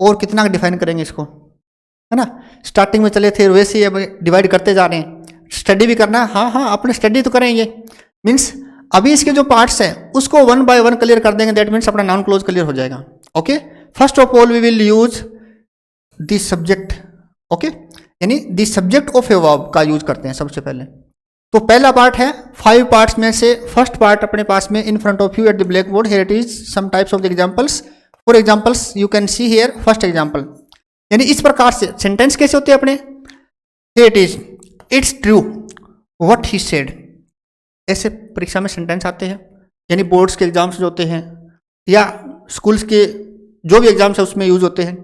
और कितना डिफाइन करेंगे इसको, है ना? स्टार्टिंग में चले थे वैसे ही अब डिवाइड करते जा रहे हैं। स्टडी भी करना है, हाँ हाँ अपने स्टडी तो करेंगे। मीन्स अभी इसके जो पार्ट्स हैं उसको 1 बाय 1 क्लियर कर देंगे, दैट मीन्स अपना नाउन क्लोज क्लियर हो जाएगा। Okay, first of all we will use the subject, okay, यानी the subject of a verb का यूज करते हैं सबसे पहले। तो पहला पार्ट है 5 पार्ट्स में से फर्स्ट पार्ट अपने पास में in front of you at the black board. Here it is some types of the examples. For examples you can see here first example, यानी इस प्रकार से सेंटेंस कैसे होते हैं अपने। Here it is, it's true what he said. ऐसे परीक्षा में सेंटेंस आते हैं, यानी बोर्ड्स के एग्जाम्स जो होते हैं या स्कूल्स के जो भी एग्जाम्स है उसमें यूज होते हैं।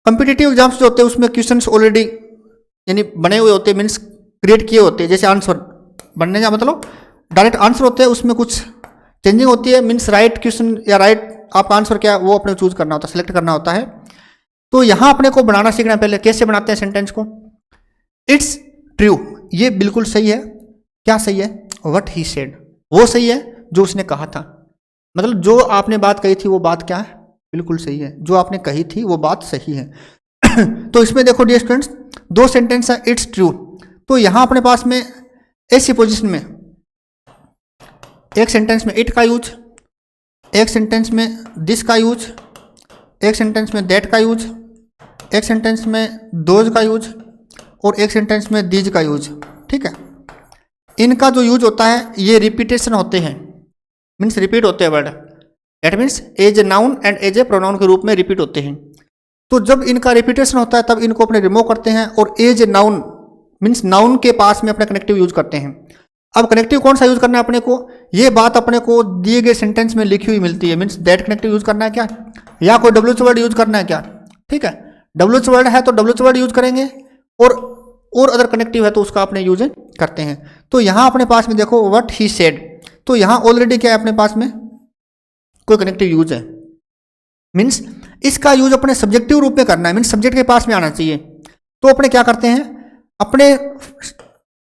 कॉम्पिटिटिव एग्जाम्स जो होते हैं उसमें क्वेश्चंस ऑलरेडी यानी बने हुए होते हैं, मीन्स क्रिएट किए होते हैं। जैसे आंसर बनने का मतलब डायरेक्ट आंसर होते हैं, उसमें कुछ चेंजिंग होती है, मीन्स राइट क्वेश्चन या राइट आपका आंसर क्या वो अपने चूज करना होता है, सेलेक्ट करना होता है। तो यहाँ अपने को बनाना सीखना है पहले, कैसे बनाते हैं सेंटेंस को। इट्स ट्रू, ये बिल्कुल सही है। क्या सही है? व्हाट ही सेड, वो सही है जो उसने कहा था। मतलब जो आपने बात कही थी वो बात क्या है? बिल्कुल सही है। जो आपने कही थी वो बात सही है। तो इसमें देखो डियर स्टूडेंट्स, 2 सेंटेंस है इट्स ट्रू। तो यहाँ अपने पास में ऐसी पोजीशन में एक सेंटेंस में इट का यूज, एक सेंटेंस में दिस का यूज, एक सेंटेंस में दैट का यूज, एक सेंटेंस में दोज का यूज और एक सेंटेंस में दीज का यूज। ठीक है, इनका जो यूज होता है ये रिपीटेशन होते हैं, मीन्स रिपीट होते हैं word. That means as a noun and as a pronoun के रूप में रिपीट होते हैं। तो जब इनका रिपीटेशन होता है तब इनको अपने रिमूव करते हैं और as a noun means noun के पास में अपना कनेक्टिव यूज करते हैं। अब कनेक्टिव कौन सा यूज करना है अपने को, ये बात अपने को दिए गए सेंटेंस में लिखी हुई मिलती है। मीन्स दैट कनेक्टिव यूज करना है क्या, या कोई डब्ल्यूएच वर्ड यूज करना है क्या। ठीक है, डब्ल्यूएच वर्ड है तो डब्ल्यूएच वर्ड यूज करेंगे और अदर कनेक्टिव है तो उसका अपने यूज करते हैं। तो यहाँ अपने पास में देखो व्हाट ही सेड, तो यहाँ ऑलरेडी क्या है अपने पास में कोई कनेक्टिव यूज है। मीन्स इसका यूज अपने सब्जेक्टिव रूप में करना है, मीन्स सब्जेक्ट के पास में आना चाहिए। तो अपने क्या करते हैं, अपने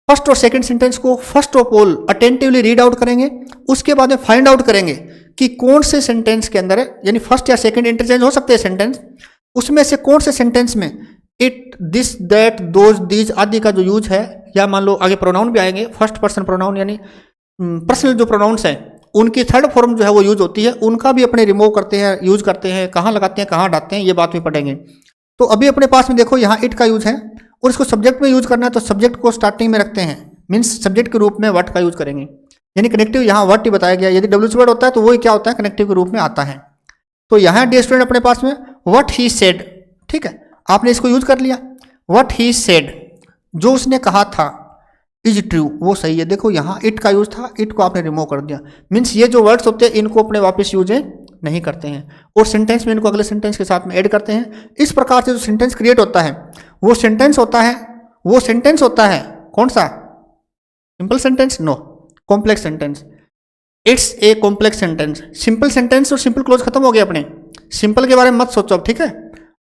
फर्स्ट और सेकंड सेंटेंस को first of all attentively read out करेंगे, उसके बाद में फाइंड आउट करेंगे कि कौन से सेंटेंस के अंदर है, यानी फर्स्ट या सेकंड इंटरचेंज हो सकते हैं सेंटेंस, उसमें से कौन से सेंटेंस में it, this, that, those, these आदि का जो यूज है, या मान लो आगे प्रोनाउन भी आएंगे, फर्स्ट पर्सन प्रोनाउन यानी पर्सनल जो प्रोनाउंस हैं उनकी थर्ड फॉर्म जो है वो यूज होती है, उनका भी अपने रिमूव करते हैं, यूज करते हैं, कहाँ लगाते हैं कहाँ हटाते हैं ये बात भी पढ़ेंगे। तो अभी अपने पास में देखो यहाँ इट का यूज है और इसको सब्जेक्ट में यूज करना है, तो सब्जेक्ट को स्टार्टिंग में रखते हैं, मीन्स सब्जेक्ट के रूप में व्हाट का यूज करेंगे, यानी कनेक्टिव यहाँ व्हाट ही बताया गया। यदि डब्ल्यूएच वर्ड होता है तो वही क्या होता है, कनेक्टिव के रूप में आता है। तो यहाँ डियर स्टूडेंट अपने पास में व्हाट ही सेड, ठीक है, आपने इसको यूज कर लिया। व्हाट ही सेड, जो उसने कहा था, इज ट्रू, वो सही है। देखो यहाँ इट का यूज था, इट को आपने रिमूव कर दिया, मीन्स ये जो वर्ड्स होते हैं इनको अपने वापस यूज नहीं करते हैं और सेंटेंस में इनको अगले सेंटेंस के साथ में ऐड करते हैं। इस प्रकार से जो सेंटेंस क्रिएट होता है वो सेंटेंस होता है कौन सा, simple sentence, no, complex sentence. It's a complex sentence. Simple sentence और सिंपल क्लोज खत्म हो गया अपने, सिंपल के बारे में मत सोचो अब, ठीक है।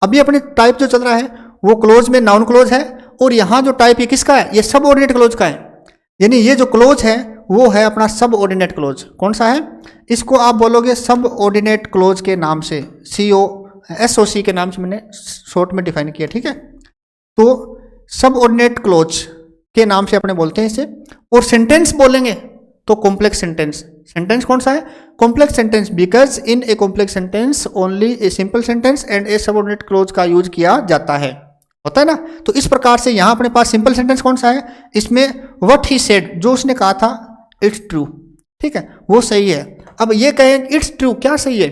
अभी अपने टाइप जो चल रहा है वो क्लोज में नाउन क्लोज है और यहाँ जो टाइप ये किसका है, ये सब ऑर्डिनेट क्लोज का है, यानी ये जो क्लोज है वो है अपना सब ऑर्डिनेट क्लोज। कौन सा है, इसको आप बोलोगे सब ऑर्डिनेट क्लोज के नाम से, SOC के नाम से मैंने शॉर्ट में डिफाइन किया, ठीक है। तो सब ऑर्डिनेट क्लोज के नाम से अपने बोलते हैं इसे। और सेंटेंस बोलेंगे तो कॉम्प्लेक्स सेंटेंस। सेंटेंस कौन सा है, complex sentence, because in A complex sentence only A simple sentence and A subordinate close का यूज किया जाता है, होता है ना। तो इस प्रकार से यहाँ अपने पास सिंपल सेंटेंस कौन सा है, इसमें व्हाट ही सेड, जो उसने कहा था, इट्स ट्रू, ठीक है, वो सही है। अब ये कहें इट्स ट्रू, क्या सही है,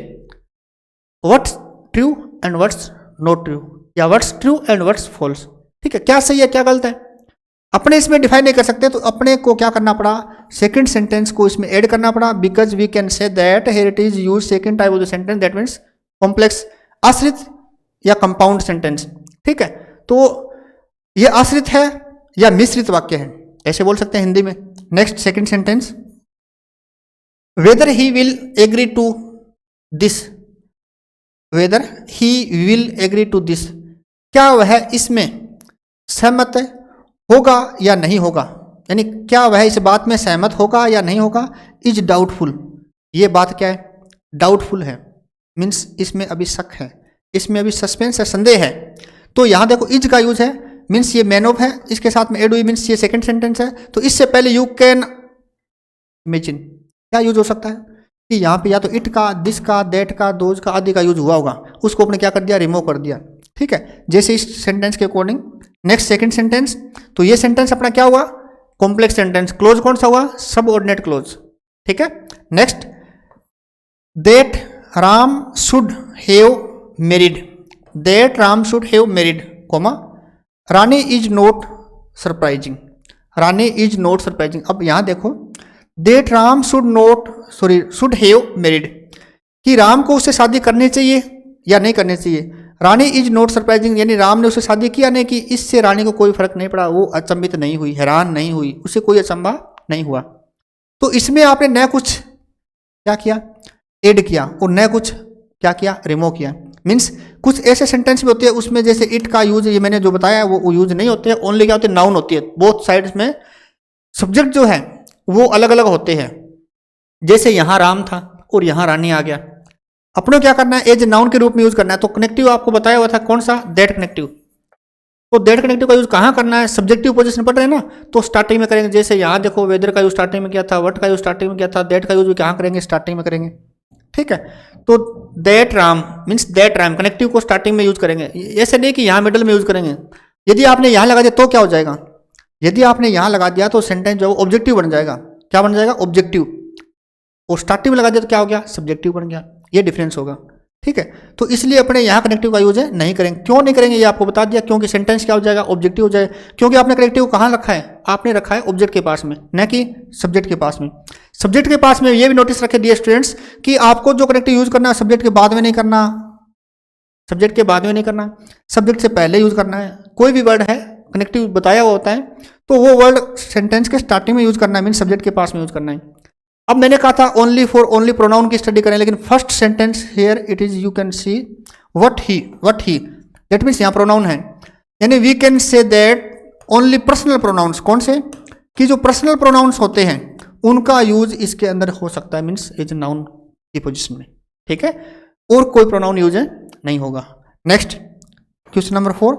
what's true and what's not true, या what's true and what's false. ठीक है, क्या सही है क्या गलत है अपने इसमें डिफाइन नहीं कर सकते, तो अपने को क्या करना पड़ा, सेकंड सेंटेंस को इसमें ऐड करना पड़ा। Because we can say that here it is use second type of the sentence, that means complex, आश्रित या कंपाउंड सेंटेंस। ठीक है, तो ये आश्रित है या मिश्रित वाक्य है, ऐसे बोल सकते हैं हिंदी में। Next second sentence, whether he will agree to this, whether he will agree to this, क्या वह इसमें सहमत होगा या नहीं होगा, यानी क्या वह इस बात में सहमत होगा या नहीं होगा। इज डाउटफुल, ये बात क्या है, डाउटफुल है, मीन्स इसमें अभी शक है, इसमें अभी सस्पेंस है, संदेह है। तो यहां देखो इज का यूज है, मीन्स ये मैन ऑफ है, इसके साथ में एड हुई मीन्स ये सेकंड सेंटेंस है। तो इससे पहले यू कैन इमेजिन क्या यूज हो सकता है कि यहाँ पे या तो इट का, दिस का, दैट का, दोज का आदि का यूज हुआ होगा, उसको अपने क्या कर दिया, रिमूव कर दिया। ठीक है, जैसे इस सेंटेंस के अकॉर्डिंग। नेक्स्ट सेकंड सेंटेंस, तो ये सेंटेंस अपना क्या हुआ, कॉम्प्लेक्स सेंटेंस। क्लोज कौन सा हुआ, सबऑर्डिनेट क्लोज। ठीक है, next, that Ram should have married, that Ram should have married, comma, Rani is not surprising, Rani is not surprising. अब यहां देखो, that Ram should have married, कि राम को उससे शादी करनी चाहिए या नहीं करनी चाहिए। रानी इज नॉट सरप्राइजिंग, यानी राम ने उससे शादी किया नहीं, कि इससे रानी को कोई फर्क नहीं पड़ा, वो अचंभित नहीं हुई, हैरान नहीं हुई, उसे कोई अचंभा नहीं हुआ। तो इसमें आपने न कुछ क्या किया, ऐड किया, और न कुछ क्या किया, रिमूव किया। मीन्स कुछ ऐसे सेंटेंस भी होते हैं उसमें जैसे इट का यूज, ये मैंने जो बताया वो यूज नहीं होते हैं, ओनली क्या होते हैं, नाउन होती है। बोथ साइड्स में सब्जेक्ट जो है वो अलग अलग होते हैं। जैसे यहाँ राम था और यहाँ रानी आ गया, अपने क्या करना है, एज नाउन के रूप में यूज करना है। तो कनेक्टिव आपको बताया हुआ था कौन सा, दैट कनेक्टिव। तो दैट कनेक्टिव का यूज कहाँ करना है, सब्जेक्टिव पोजीशन पढ़ रहे हैं ना, तो स्टार्टिंग में करेंगे। जैसे यहाँ देखो, वेदर का यूज स्टार्टिंग में किया था, व्हाट का यूज स्टार्टिंग में किया था, दैट का यूज भी कहाँ करेंगे, स्टार्टिंग में करेंगे। ठीक है, तो that Ram means that Ram, connective को स्टार्टिंग में यूज करेंगे, ऐसे नहीं कि यहाँ मिडल में यूज करेंगे। यदि आपने यहाँ लगा दिया तो क्या हो जाएगा, यदि आपने यहाँ लगा दिया तो सेंटेंस जो ऑब्जेक्टिव बन जाएगा। क्या बन जाएगा, ऑब्जेक्टिव। और स्टार्टिंग में लगा दिया तो क्या हो गया, सब्जेक्टिव बन गया। ये डिफरेंस होगा। ठीक है, तो इसलिए अपने यहाँ कनेक्टिव का यूज है नहीं करेंगे। क्यों नहीं करेंगे ये आपको बता दिया, क्योंकि सेंटेंस क्या हो जाएगा, ऑब्जेक्टिव हो जाएगा। क्योंकि आपने कनेक्टिव कहाँ रखा है, आपने रखा है ऑब्जेक्ट के पास में, न कि सब्जेक्ट के पास में। सब्जेक्ट के पास में ये भी नोटिस रखे डियर स्टूडेंट्स कि आपको जो कनेक्टिव यूज करना है सब्जेक्ट के बाद में नहीं करना, सब्जेक्ट के बाद में नहीं करना, सब्जेक्ट से पहले यूज करना है। कोई भी वर्ड है कनेक्टिव बताया हुआ होता है तो वो वर्ड सेंटेंस के स्टार्टिंग में यूज करना है, मीन सब्जेक्ट के पास में यूज करना है। अब मैंने कहा था ओनली फॉर ओनली प्रोनाउन की स्टडी करें, लेकिन first sentence here it is you can see what he that means यहाँ प्रोनाउन है, यानी we can say that only personal pronouns. कौन से, कि जो पर्सनल प्रोनाउंस होते हैं उनका यूज इसके अंदर हो सकता है, मीन्स एज नाउन की पोजिशन में। ठीक है, और कोई प्रोनाउन यूज नहीं होगा। Next question number 4,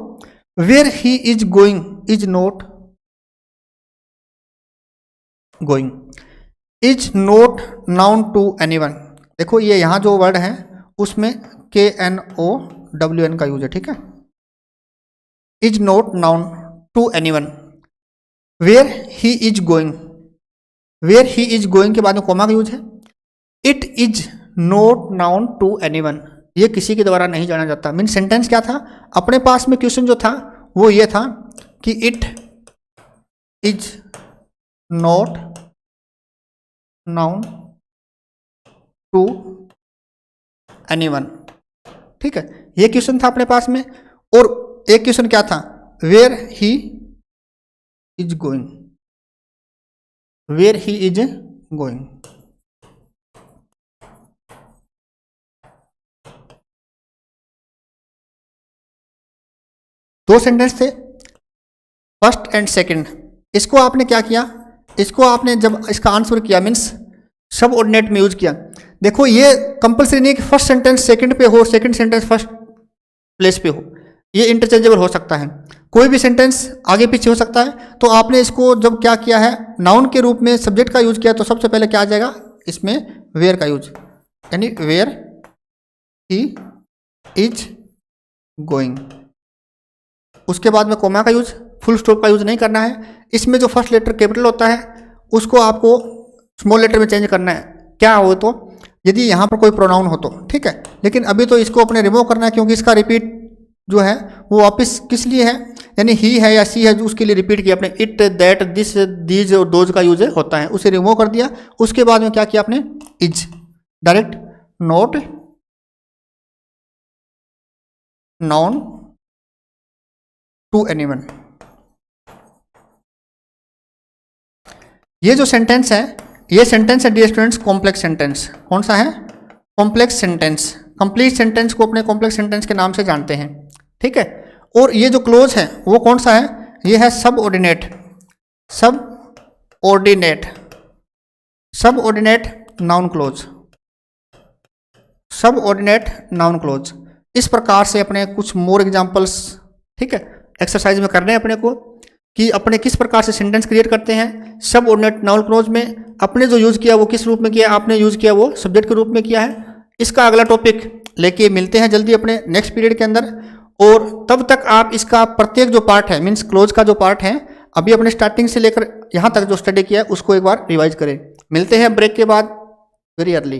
where he is going is not going, is not known to anyone. देखो ये यहाँ जो वर्ड है उसमें KNOWN का यूज है। ठीक है, is not known to anyone. Where he is going, where he is going के बाद में कोमा का यूज है। It is not known to anyone, ये किसी के द्वारा नहीं जाना जाता। मीन सेंटेंस क्या था, अपने पास में क्वेश्चन जो था वो ये था कि it is not known to anyone. ठीक है, ये क्वेश्चन था अपने पास में। और एक क्वेश्चन क्या था, where he is going, where he is going. दो सेंटेंस थे, फर्स्ट एंड सेकंड। इसको आपने क्या किया, इसको आपने जब इसका आंसर किया मीन्स सब ऑर्डिनेट में यूज किया। देखो ये कंपलसरी नहीं है कि फर्स्ट सेंटेंस सेकंड पे हो, सेकंड सेंटेंस फर्स्ट प्लेस पे हो, ये इंटरचेंजेबल हो सकता है। कोई भी सेंटेंस आगे पीछे हो सकता है। तो आपने इसको जब क्या किया है, नाउन के रूप में सब्जेक्ट का यूज किया, तो सबसे पहले क्या आ जाएगा इसमें, वेयर का यूज, यानी वेयर ही इज गोइंग। उसके बाद में कोमा का यूज, फुल स्टॉप का यूज नहीं करना है। इसमें जो फर्स्ट लेटर कैपिटल होता है उसको आपको स्मॉल लेटर में चेंज करना है। क्या हो तो, यदि यहाँ पर कोई प्रोनाउन हो तो, ठीक है। लेकिन अभी तो इसको अपने रिमूव करना है क्योंकि इसका रिपीट जो है वो वापस किस लिए है, यानी ही है या सी है, जो उसके लिए रिपीट किया आपने, इट, दैट, दिस, दीज और दोज का यूज होता है, उसे रिमूव कर दिया। उसके बाद में क्या किया आपने, is, direct not known to anyone. ये जो सेंटेंस है, ये सेंटेंस है डियर स्टूडेंट्स कॉम्प्लेक्स सेंटेंस। कौन सा है, कॉम्प्लेक्स सेंटेंस। कंप्लीट सेंटेंस को अपने कॉम्प्लेक्स सेंटेंस के नाम से जानते हैं, ठीक है। और ये जो क्लोज है वो कौन सा है, ये है subordinate, subordinate, subordinate noun close, subordinate noun close. इस प्रकार से अपने कुछ मोर एग्जांपल्स, ठीक है, एक्सरसाइज में करने हैं अपने को, कि अपने किस प्रकार से सेंटेंस क्रिएट करते हैं सबऑर्डिनेट नाउन क्लोज में। अपने जो यूज किया वो किस रूप में किया, आपने यूज किया वो सब्जेक्ट के रूप में किया है। इसका अगला टॉपिक लेके मिलते हैं जल्दी अपने नेक्स्ट पीरियड के अंदर, और तब तक आप इसका प्रत्येक जो पार्ट है, मीन्स क्लोज का जो पार्ट है, अभी अपने स्टार्टिंग से लेकर यहाँ तक जो स्टडी किया है उसको एक बार रिवाइज करें। मिलते हैं ब्रेक के बाद वेरी अर्ली।